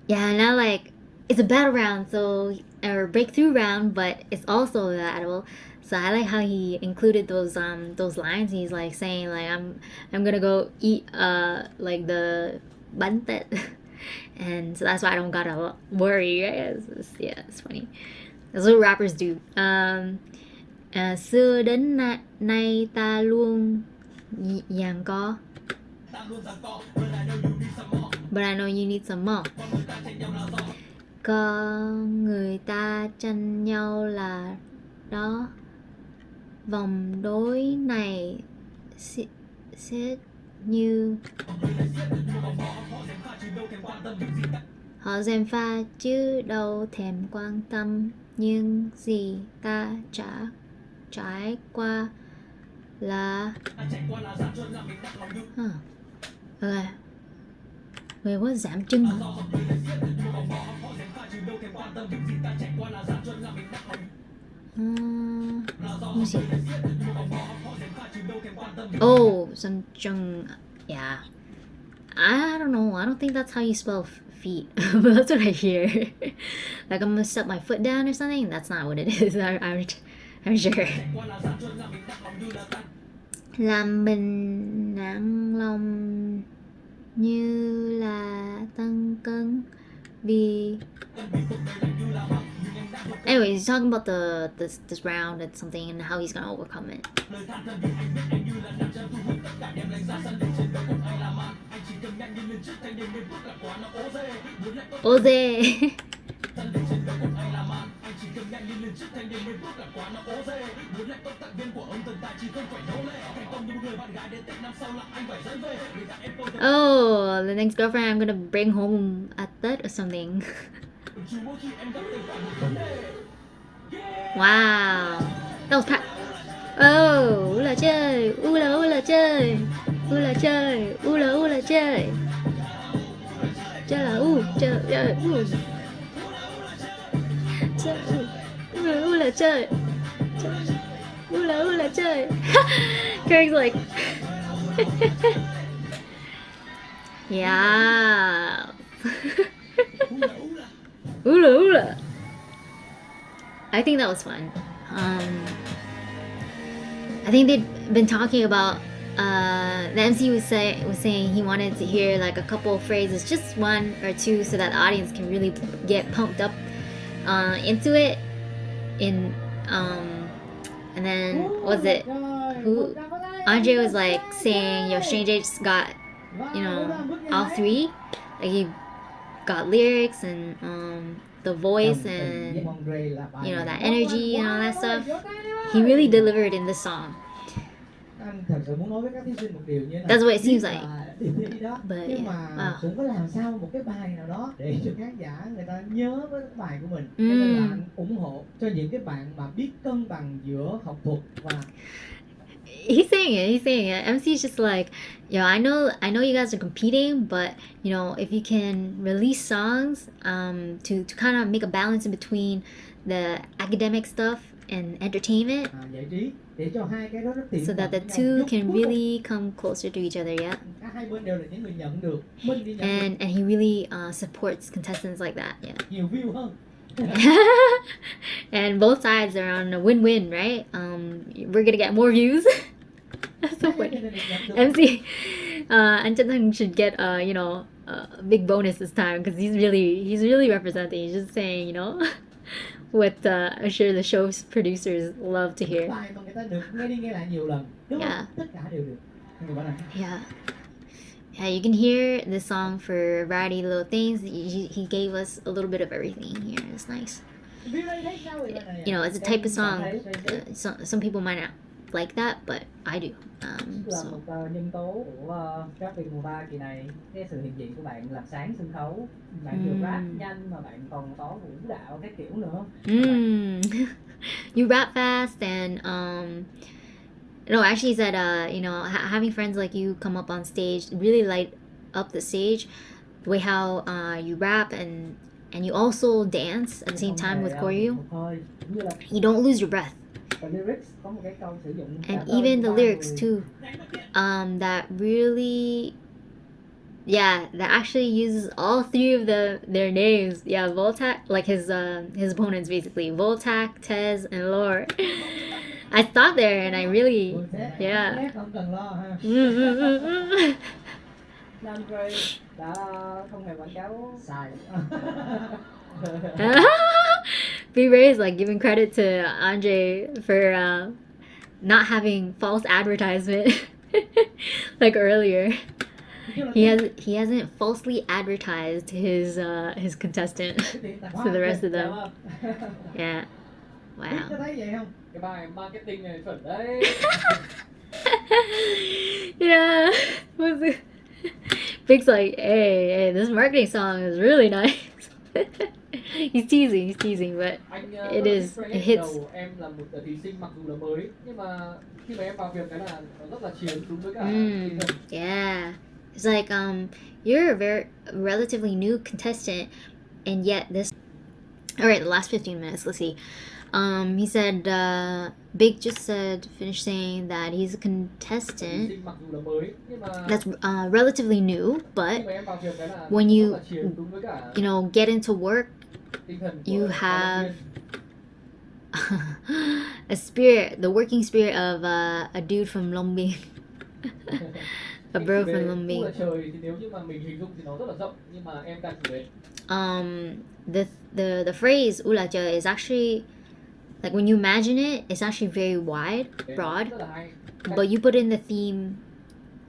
Yeah, now like it's a battle round, so or breakthrough round, but it's also a battle. So I like how he included those lines. He's like saying like I'm gonna go eat like the bánh tét, and so that's why I don't gotta worry, right? It's funny. That's what rappers do. Xưa đến nay ta luôn giằng co, but I know you need some more. Có người ta tranh nhau là đó, vòng đối này xét như Họ gièm pha chứ đâu thèm quan tâm những gì ta trải qua là okay. Wait, what giảm trưng hả? Let me see. Oh, some trưng. Yeah. I don't know. I don't think that's how you spell feet, but that's what I hear. Like I'm gonna set my foot down or something. That's not what it is. I'm sure. Làm mình nặng lòng như là tăng cân vì. Anyway, he's talking about this round and something and how he's gonna overcome it. Oze. Oh, the next girlfriend I'm gonna bring home at that or something. Wow. That was Oh, u là chơi, u là chơi, u là chơi, u là chơi. Chơi là chơi u. Chơi u là chơi. U là chơi. Craig's like yeah. Ula. I think that was fun. I think they'd been talking about the MC was saying he wanted to hear like a couple of phrases, just one or two, so that the audience can really get pumped up into it. And then was it who Andre was like saying, "Yo, Strange Apes got all three, like he got lyrics and the voice and that energy and all that stuff." He really delivered in this song. That's what it seems like. But nhưng mà wow. cũng có làm sao một cái bài nào đó để cho khán giả người ta nhớ với cái bài của mình. Cho nên là anh ủng hộ cho những cái bạn mà biết cân bằng giữa học thuật và He's saying it. MC's just like, yo, I know you guys are competing, but if you can release songs to kind of make a balance in between the academic stuff and entertainment, giải trí để cho hai cái đó rất tiện so that the two can really come closer to each other, yeah. Hai bên đều là những người nhận được. Mình đi nhận And he really supports contestants like that, yeah. nhiều view hơn. And both sides are on a win-win, right? We're gonna get more views. That's so funny. MC and Chanthang should get a big bonus this time because he's really representing. He's just saying, what I'm sure the show's producers love to hear. Bài mà người ta được nghe đi nghe lại nhiều lần. Đúng không? Tất cả đều được. Yeah. Yeah, you can hear the song for a variety of little things. He gave us a little bit of everything here. It's nice. It's a type of song. Some people might not like that, but I do. Là một nhân tố của Rap Việt Mùa 3 kỳ này, cái sự hiện diện của bạn làm sáng sân khấu. Bạn vừa rap nhanh mà bạn còn có vũ đạo các kiểu nữa. You rap fast and no, actually said having friends like you come up on stage really light up the stage. The way how you rap and you also dance at the same time with choreo. You don't lose your breath. And even the lyrics too, that really, that actually uses all three of their names. Yeah, Voltac, like his opponents basically, Voltac, Tez, and Lore. I stopped there and I really, yeah. B-Ray is like giving credit to Andre for not having false advertisement like earlier. He hasn't falsely advertised his contestant to the rest of them. Yeah. Wow. Cái bài marketing này chuẩn đấy. Yeah. Big's like, hey, this marketing song is really nice. He's teasing, but Anh It rất là is, thích it phrase hits. đầu em là một thí sinh mặc dù là mới nhưng mà khi mà em vào việc cái là nó rất là chiến đúng với cả tinh thần. Yeah. It's like you're a very relatively new contestant, and yet this. All right, the last 15 minutes. Let's see. He said Big just finished saying that he's a Thí contestant sinh mặc dù là mới nhưng mà that's relatively new, but khi mà em vào việc cái là when nó you rất là chiến đúng với cả get into work, tinh thần của you vận động have viên. a spirit, the working spirit of a dude from Long Biên, a bro Chủ đề from Long U Biên. là trời thì nếu như mà mình hình dung thì nó rất là rộng nhưng mà em đặt chủ đề The phrase "ula trời" is actually like when you imagine it, it's actually very wide, broad, rất là hay. but you put in the theme,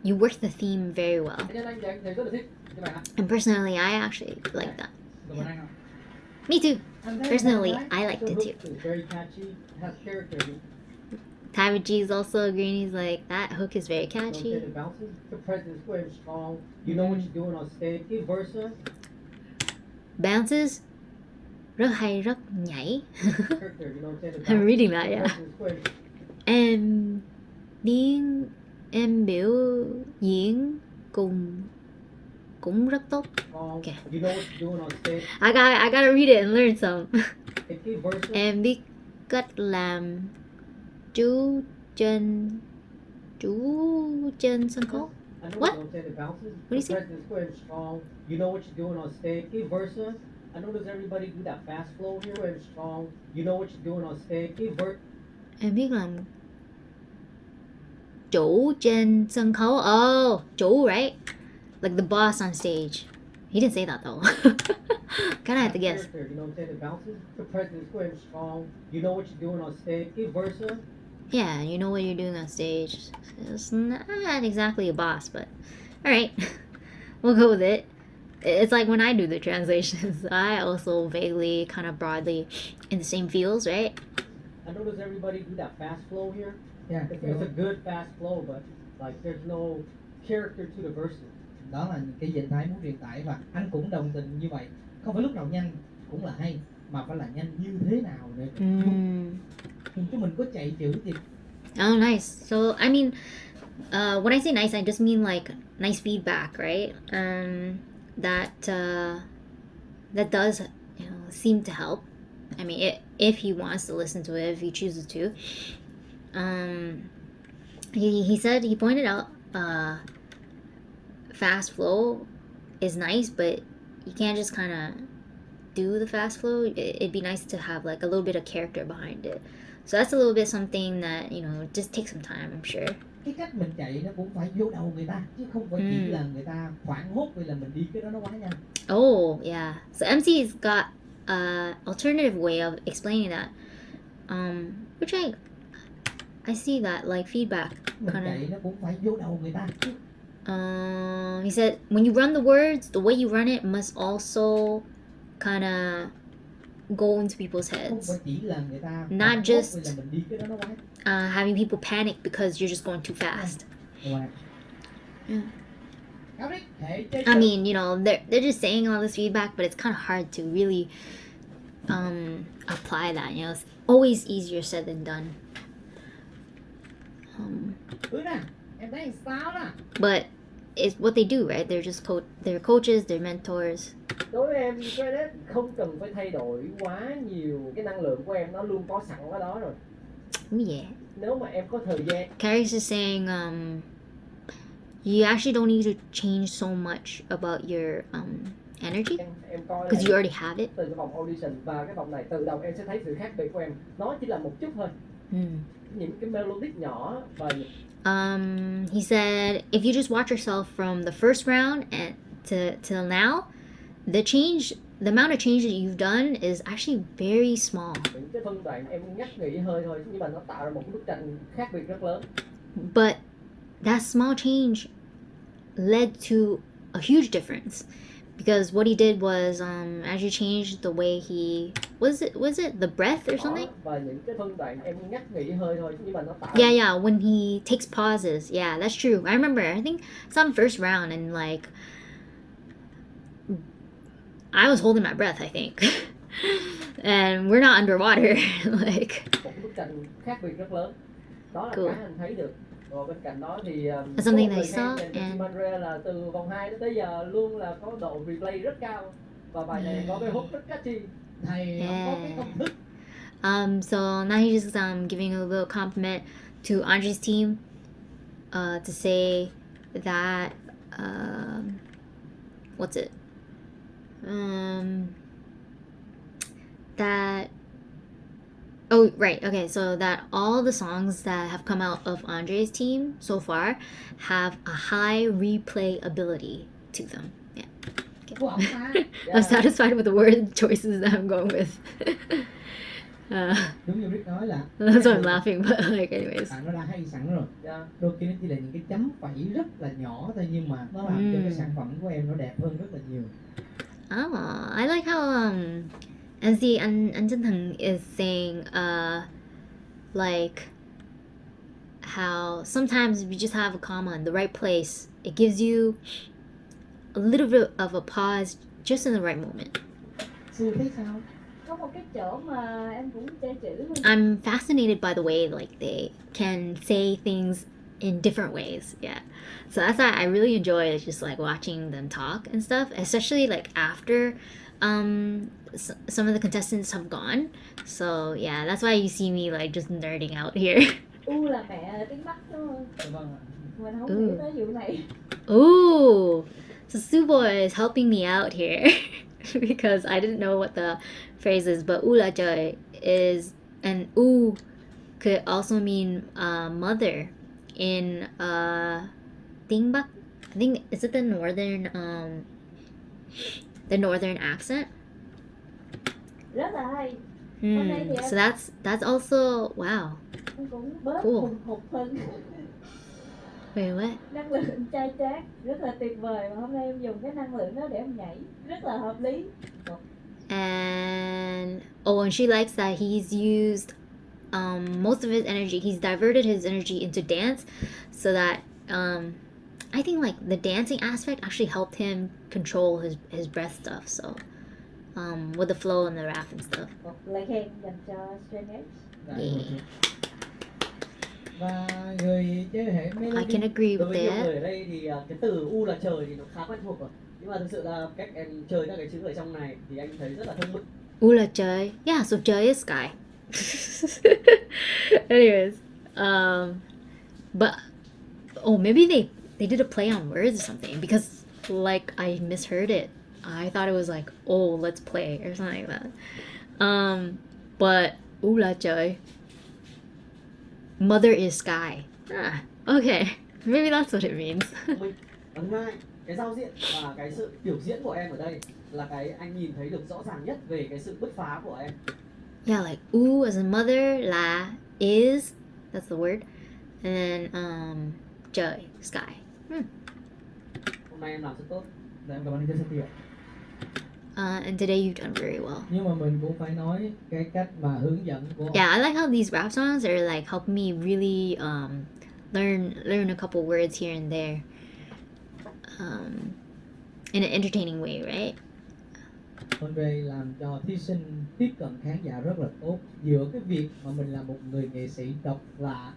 you work the theme very well. Cá nhân anh thì anh thấy rất là thích cái bài hát. And personally, I actually like that. Còn anh không? Me too. And then Personally, the I liked it hook too. is very catchy, has character. Tyler G's also agreeing. He's like, that hook is very You know what I'm catchy. saying? It bounces. The presence square is strong. You know what you're doing on stage. Vice versa. Bounces, rất hay, rất nhảy. Character, you know what I'm saying? The I'm reading bounces, that, the yeah. presence square is Em biểu diễn cũng rất tốt. strong. Okay. You know what you're doing on stage. I gotta read it and learn some. Vice versa. Em biết cách làm chú trên sân khấu. I know What? You know what I'm saying? It bounces. do you The say? presence square is strong. You know what you're doing on stage. Vice versa. I notice everybody do that fast flow here where it's strong. You know what you're doing on stage. Vice versa. Em biết làm chủ trên sân khấu. Oh, chủ, right? Like the boss on stage. He didn't say that though. Kinda have to guess. Character, you know what I'm saying? It bounces. The presence square is strong. You know what you're doing on stage. Vice versa. Yeah, you know what you're doing on stage. It's not exactly a boss, but alright. We'll go with it. It's like when I do the translations, I also vaguely, kind of broadly in the same fields, right? I notice everybody do that fast flow here. Yeah, It's a good fast flow, but like there's no character to the verses. Đó là cái hình thái muốn truyền tải, và anh cũng đồng tình như vậy. Không phải lúc nào nhanh cũng là hay, mà phải là nhanh như thế nào để cho mình có chạy chữ thì Oh, nice. So, I mean, when I say nice, I just mean like nice feedback, right? That does, seem to help. I mean, if he wants to listen to it, if he chooses to. He pointed out, fast flow is nice, but you can't just kind of do the fast flow. It'd be nice to have like a little bit of character behind it. So that's a little bit something that, just takes some time, I'm sure. cái cách mình chạy nó cũng phải vô đầu người ta, chứ không phải chỉ là người ta hoảng hốt vì là mình đi cái đó nó quá nhanh. Oh, yeah. So MC's got a alternative way of explaining that. Which I see that like feedback. Mình Kinda. chạy nó cũng phải vô đầu người ta. He said when you run the words, the way you run it must also kind of go into people's Không heads. phải chỉ là người ta Not hoảng hốt just- vì là mình đi cái đó nó quá. Having people panic because you're just going too fast. Wow. Yeah. Cáo đấy, hệ chơi I mean, they're just saying all this feedback, but it's kind of hard to really apply that. It's always easier said than done. nè, em thấy sao nè. But it's what they do, right? They're just they're coaches, they're mentors. Đối với em credit không cần phải thay đổi quá nhiều, cái năng lượng của em nó luôn có sẵn ở đó rồi. Oh, yeah. Nếu mà em có thời gian Carrie's just saying, you actually don't need to change so much about your energy em coi because you lại already have it. từ cái vòng audition và cái vòng này tự động em sẽ thấy sự khác biệt của em. Nó chỉ là một chút thôi, những cái melodic nhỏ và He said if you just watch yourself from the first round and to now, the amount of change that you've done is actually very small. những cái phân đoạn em ngắt nghỉ hơi thôi, nhưng mà nó tạo ra một cái bức tranh khác biệt rất lớn. But that small change led to a huge difference because what he did was as you changed the way he was it the breath or something? Và những cái phân đoạn em ngắt nghỉ hơi thôi, nhưng mà nó tạo Yeah, when he takes pauses. Yeah, that's true. I remember, I think some first round and like I was holding my breath, I think. And we're not underwater. Like, một cái bức tranh khác biệt rất lớn. Đó là Cool. cái anh thấy được. Rồi bên cạnh đó thì That's something có một they lời khen saw dành cho and- team Andre là từ vòng 2 đến tới giờ luôn là có độ replay rất cao, và bài này có cái hook rất catchy. Thầy không có cái công thức. So now he's just giving a little compliment to Andre's team to say that what's it? That oh right, okay, so that all the songs that have come out of Andre's team so far have a high replay ability to them. Yeah. Của ông ta. I'm satisfied with the word choices that I'm going with. Đúng như Rick nói là That's why I'm laughing, but like anyways. bạn nó đã hay sẵn rồi. Yeah. Đôi khi nó chỉ là những cái chấm phẩy rất là nhỏ thôi, nhưng mà nó làm cho cái sản phẩm của em nó đẹp hơn rất là nhiều. Oh, I like how MC An Chân Thằng is saying like how sometimes if you just have a comma in the right place, it gives you a little bit of a pause just in the right moment. Sư thấy sao? Có một cái chỗ mà em cũng chơi chữ luôn. I'm fascinated by the way like they can say things in different ways. Yeah. So that's why I really enjoy just like watching them talk and stuff, especially like after some of the contestants have gone. So yeah, that's why you see me like just nerding out here. U là mẹ tiếng Bắc đúng không? Vâng ạ. Mình không nghĩ tới vụ này. Ooh, so Suboy is helping me out here because I didn't know what the phrase is, but u là trời is, and u could also mean mother in tiếng Bắc. I think is it the northern accent? Rất là hay. Hôm nay thì So that's also wow. em cũng bớt Cool. hùng hục hơn. Wait, what? Năng lượng trai trát rất là tuyệt vời, và hôm nay em dùng cái năng lượng đó để em nhảy rất là hợp lý. And and she likes that he's used most of his energy. He's diverted his energy into dance, so that I think like the dancing aspect actually helped him control his breath stuff. So with the flow and the rap and stuff. Một lời khen dành cho Straight Edge. Yeah. Và người chơi hệ melody. I can agree Đối with với nhiều người that. ở đây thì cái từ u là trời thì nó khá quen thuộc rồi, nhưng mà thực sự là cách em chơi các cái chữ ở trong này thì anh thấy rất là thông minh. Ula trời. Yeah, so trời is sky. Anyways, but maybe they did a play on words or something, because like I misheard it. I thought it was like, oh, let's play or something like that. But ula trời. Mother is sky. Okay. Maybe that's what it means. Thông minh. Và thứ hai, cái giao diện và cái sự biểu diễn của em ở đây là cái anh nhìn thấy được rõ ràng nhất về cái sự bứt phá của em. Yeah, like u as in mother, la is, that's the word, and then trời, sky. Hôm nay em làm rất tốt. Dạ, em cảm ơn anh Jessica. And today you've done very well. Nhưng mà mình cũng phải nói cái cách mà hướng dẫn của Yeah, I like how these rap songs are like helping me really learn a couple words here and there in an entertaining way, right? Andre làm cho thí sinh tiếp cận khán giả rất là tốt, giữa cái việc mà mình là một người nghệ sĩ độc lạ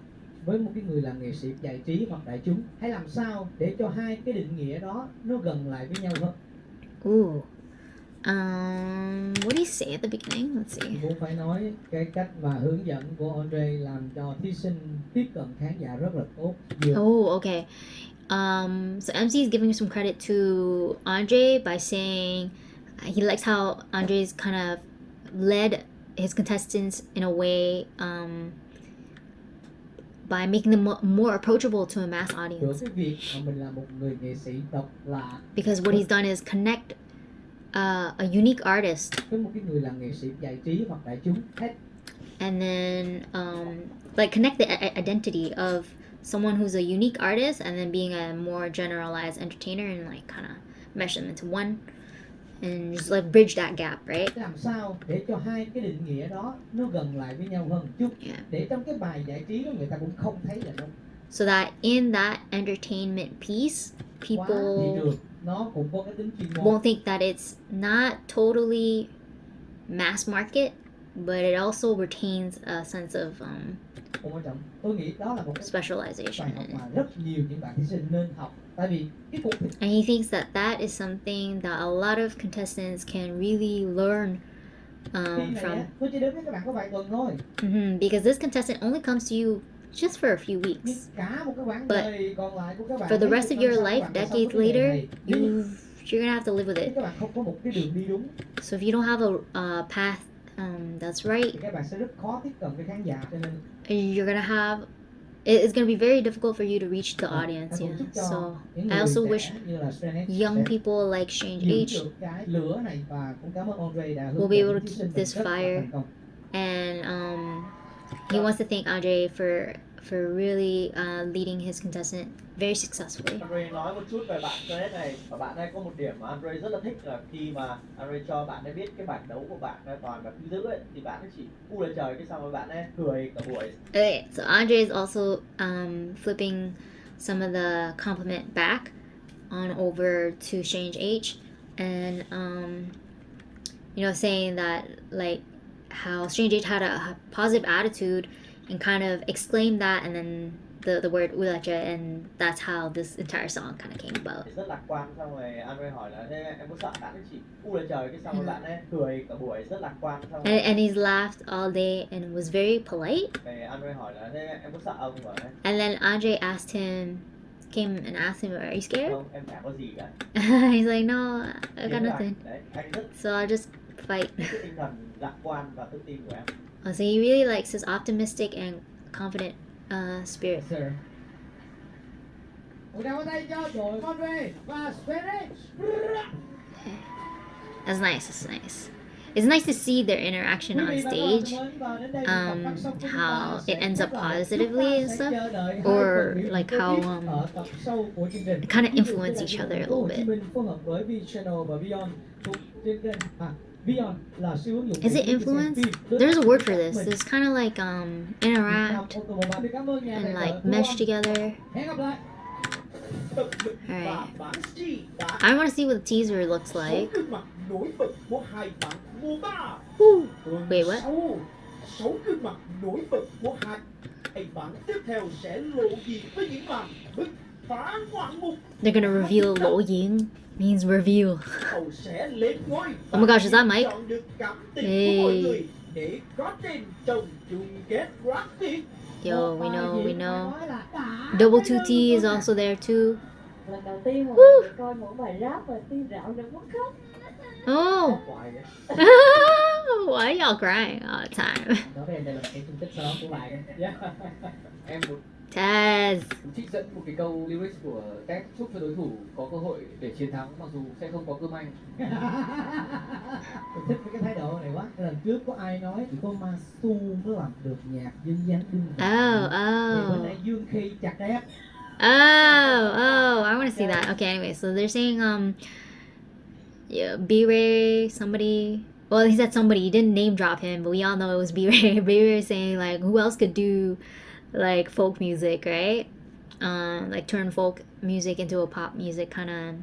với một cái người làm nghệ sĩ giải trí hoặc đại chúng. Hãy làm sao để cho hai cái định nghĩa đó nó gần lại với nhau hơn. Ooh. What do you say at the beginning? Let's see. Mình cũng phải nói cái cách mà hướng dẫn của Andre làm cho thí sinh tiếp cận khán giả rất là tốt. Oh, okay. So MC is giving some credit to Andre by saying he likes how Andre's kind of led his contestants in a way by making them more approachable to a mass Giữa audience. cái việc mà mình là một người nghệ sĩ độc lạ Because what he's done is connect a unique artist, với một cái người làm nghệ sĩ giải trí hoặc đại chúng hết. and then like connect the identity of someone who's a unique artist and then being a more generalized entertainer, and like kind of mesh them into one and just like bridge that gap, right? Làm sao để cho hai cái định nghĩa đó nó gần lại với nhau hơn một chút, Yeah. để trong cái bài giải trí đó người ta cũng không thấy là nó So that in that entertainment piece, quá thị people trường. nó cũng có cái tính chuyên môn. won't think that it's not totally mass market, but it also retains a sense of Cũng quan trọng. Tôi nghĩ đó là một cái specialization bài học in it. mà rất nhiều những bạn thí sinh nên học. Tại vì cái cuộc thi And he thinks that that is something that a lot of contestants can really learn này from. á, tôi chỉ đến với các bạn có vài tuần thôi. Because this contestant only comes to you just for a few Nhưng weeks. cả một cái quãng But đời còn lại của các bạn For the mấy rest chục of năm your sau, life, các bạn phải sống decades với cái nghề later, này. Nếu you're gonna have to live with như it. các bạn không có một cái đường đi đúng So if you don't have a path that's right, thì các bạn sẽ rất khó tiếp cận với khán giả. Cho nên you're gonna have it's gonna be very difficult for you to reach the audience. tôi Yeah. chúc cho So những I người also trẻ wish như là Strand H young sẽ people like Strange giữ H được cái lửa này, và cũng cảm ơn Andre đã will hướng be dẫn able thí to sinh keep mình this rất là fire. thành công. And he wants to thank Andre for really leading his contestant very successfully. Andre nói một chút về bạn Fred này, và bạn ấy có một điểm mà Andre rất là thích là khi mà Andre cho bạn ấy biết cái bản đấu của bạn ấy toàn là thứ dữ ấy, thì bạn ấy chỉ là trời, cái xong rồi bạn ấy cười cả buổi. Okay, so Andre is also flipping some of the compliment back on over to Strange H, and saying that like how Strange H had a positive attitude and kind of exclaimed that, and then the word ulacha, and that's how this entire song kind of came about. Rất lạc quan, xong rồi Andre hỏi là thế em có sợ bạn ấy chỉ là trời, cái xong rồi bạn ấy cười cả buổi, rất lạc quan, xong rồi And he's laughed all day and was very polite. Andre hỏi là thế em có sợ ông rồi đấy. And then Andre came and asked him, "Are you scared?" Không, em chả có gì cả. He's like, "No, I got Đấy, nothing. đấy, anh rất So I'll just fight." thích cái tinh thần lạc quan và tự tin của em. So he really likes his optimistic and confident spirit. Yes, sir. Một tràng pháo tay cho đội Andre và Strand H. That's nice. That's nice. It's nice to see their interaction on stage, how it ends up positively and stuff, or like how they kind of influence each other a little bit. Is it influence? There's a word for this. It's kind of like interact and like mesh together. Alright. I want to see what the teaser looks like. Woo. Wait, what? They're gonna reveal lỗ diễn means reveal. Oh my gosh, is that Mike? Hey. Yo, we know. Double 2T is also there too. Lần đầu tiên mà Woo. mình coi mỗi bài rap và tiên rạo được mất khóc. Oh. Why are y'all crying all the time? Nói với em đây là cái phân tích sau đó của bài. Em một Taz. trích dẫn một cái câu lyrics của Ted chúc cho đối thủ có cơ hội để chiến thắng mặc dù sẽ không có cơm anh. Tôi thích cái thái độ này quá. Lần trước có ai nói chỉ có Masu mới làm được nhạc dân gian đương đại. Thì bữa nay Dương Khi chặt đét. Oh, I want to see that. Okay, anyway, so they're saying yeah, B-Ray, somebody. Well, he said somebody. He didn't name drop him, but we all know it was B-Ray. B-Ray saying like, who else could do like folk music, right? Like turn folk music into a pop music kind of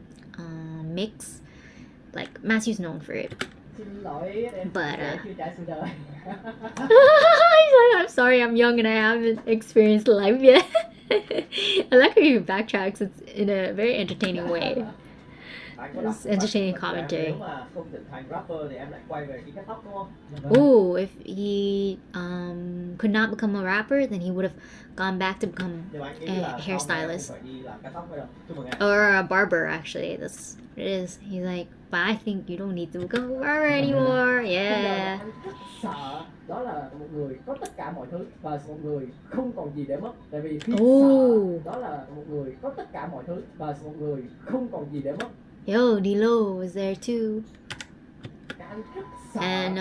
mix. Like Matthew's known for it. But he's like, I'm sorry, I'm young and I haven't experienced life yet. I like how he backtracks. It's in a very entertaining way. It's entertaining commentary. Ooh, if he could not become a rapper, then he would have gone back to become a hairstylist or a barber. Actually, that's what it is. He's like, but I think you don't need to become a barber anymore. Yeah. Sợ đó là một người có tất cả mọi thứ và một người không còn gì để mất. Tại vì khi Oh. sợ đó là một người có tất cả mọi thứ và một người không còn gì để mất. Yo, D-Lo was there too. And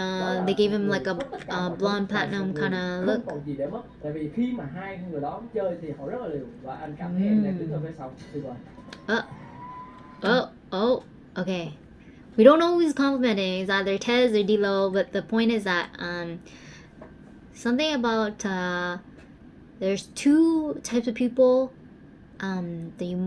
they gave him like a blonde platinum kind of look. Không còn gì để mất. Tại vì khi mà hai người đó chơi thì họ rất là liều và anh cảm thấy em đang đứng ở phía sau. Tuyệt vời. Okay. We don't know who he's complimenting. It's either Tez or D-Lo, but the point is that something about there's two types of people that you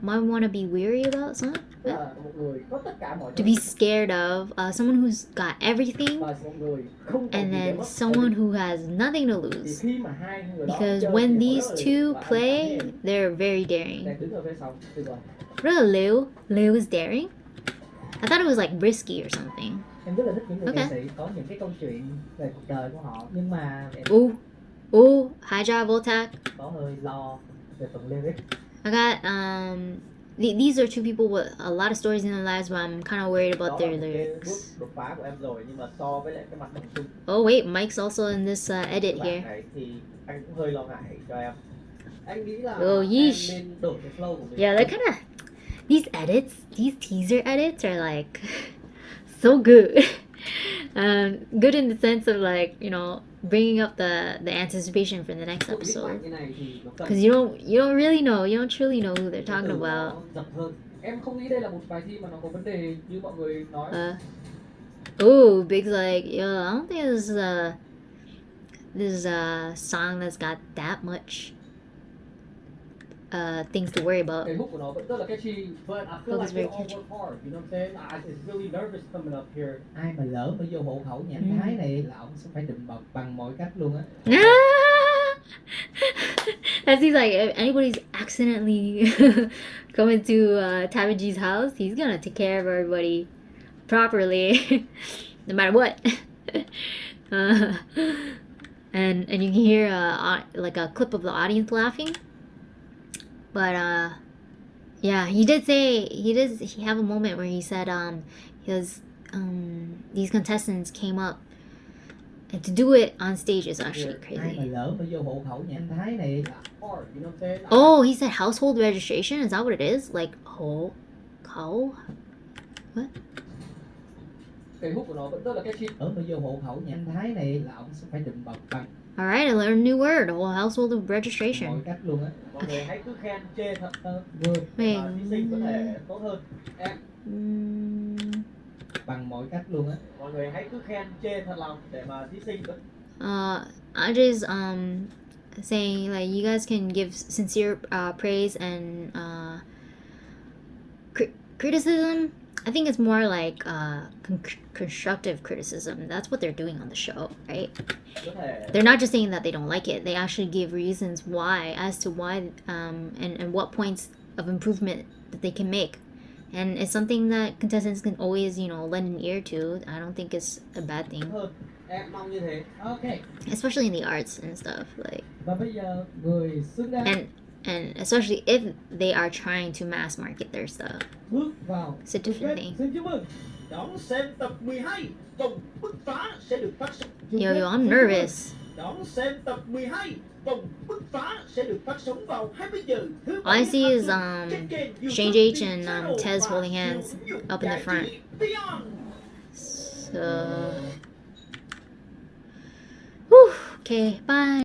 might want to be weary about? Something? Tức là một người có tất cả mọi To be scared of someone who's got everything, và một người không còn and gì để then mất. someone who has nothing to Thì lose. khi mà hai người đó Because chơi when thì họ these rất là two liều và anh play, cảm thấy they're very daring. em đứng ở phía sau tuyệt vời. Really, Liu is daring? I thought it was like risky or something. Em rất là thích những người Okay. nghệ sĩ có những cái câu chuyện về cuộc đời của họ, nhưng mà em Ooh, Hydra Voltac. có hơi lo về phần lyric. I got these are two people with a lot of stories in their lives, but I'm kind of worried about Đó là their một cái lyrics. bước đột phá của em rồi, nhưng mà so với lại cái mặt bằng chung Oh wait, Mike's also in this edit của bạn here. này thì anh cũng hơi lo ngại cho em. Anh nghĩ là Oh, em yeesh. nên đổi cái flow của mình. Yeah, they're kind of these edits, these teaser edits are like so good. Good in the sense of like, you know, bringing up the anticipation for the next Một cái episode. bài như này thì nó cần Because you don't really know, you don't truly know who they're talking từ nó about. dập hơn. Em không nghĩ đây là một bài thi mà nó có vấn đề như mọi người nói. Big's like, yo, I don't think this is a song that's got that much things to worry about. Cái hook của nó vẫn rất là catchy. But I Focus feel like very they all catchy. work hard, you know what I'm saying? It's really nervous coming up here. Ai mà lỡ mà vô hộ khẩu nhà anh Thái này là ông sẽ phải đùm bọc bằng mọi cách luôn á. That seems like if anybody's accidentally coming to Tabaji's house, he's gonna take care of everybody properly, no matter what. And you can hear like a clip of the audience laughing. But yeah, he did say he have a moment where he said these contestants came up, and to do it on stage is actually Ai mà crazy. lỡ mà vô hộ khẩu nhà anh Thái này là Hard, you know what I'm saying? Oh, he said household registration. Is that what it is? Like khẩu? Cái hook của nó vẫn rất là catchy. lỡ mà vô hộ khẩu nhà anh Thái này là ông sẽ phải đùm bọc bằng All right, I learned a new word. Household mọi registration. cách luôn á. Mọi người hãy cứ khen chê thật Vừa Wait. và thí sinh có thể tốt hơn. bằng mọi cách luôn á. Mọi người hãy cứ khen chê thật lòng để mà thí sinh có I just saying like you guys can give sincere praise and criticism. I think it's more like constructive criticism. That's what they're doing on the show, right? có thể They're not just saying that they don't like it. They actually give reasons why, as to why, and what points of improvement that they can make. And it's something that contestants can always, you know, lend an ear to. I don't think it's a bad thing, hơn. Em mong như thế. Ok. especially in the arts and stuff. Like, Và bây giờ người xứng đáng and especially if they are trying to mass market their stuff. bước vào It's a different thing. Xin chúc mừng. Đón xem tập 12, vòng bứt phá sẽ được phát sóng. Yo, I'm nervous. Đón xem tập 12, vòng bứt phá sẽ được phát sóng vào 20 giờ thứ All I Bảy see hàng is tuần trên kênh YouTube Shane H and Channel Tez và holding hands ứng dụng up in the giải front. trí Beyond. So, whew, okay, bye.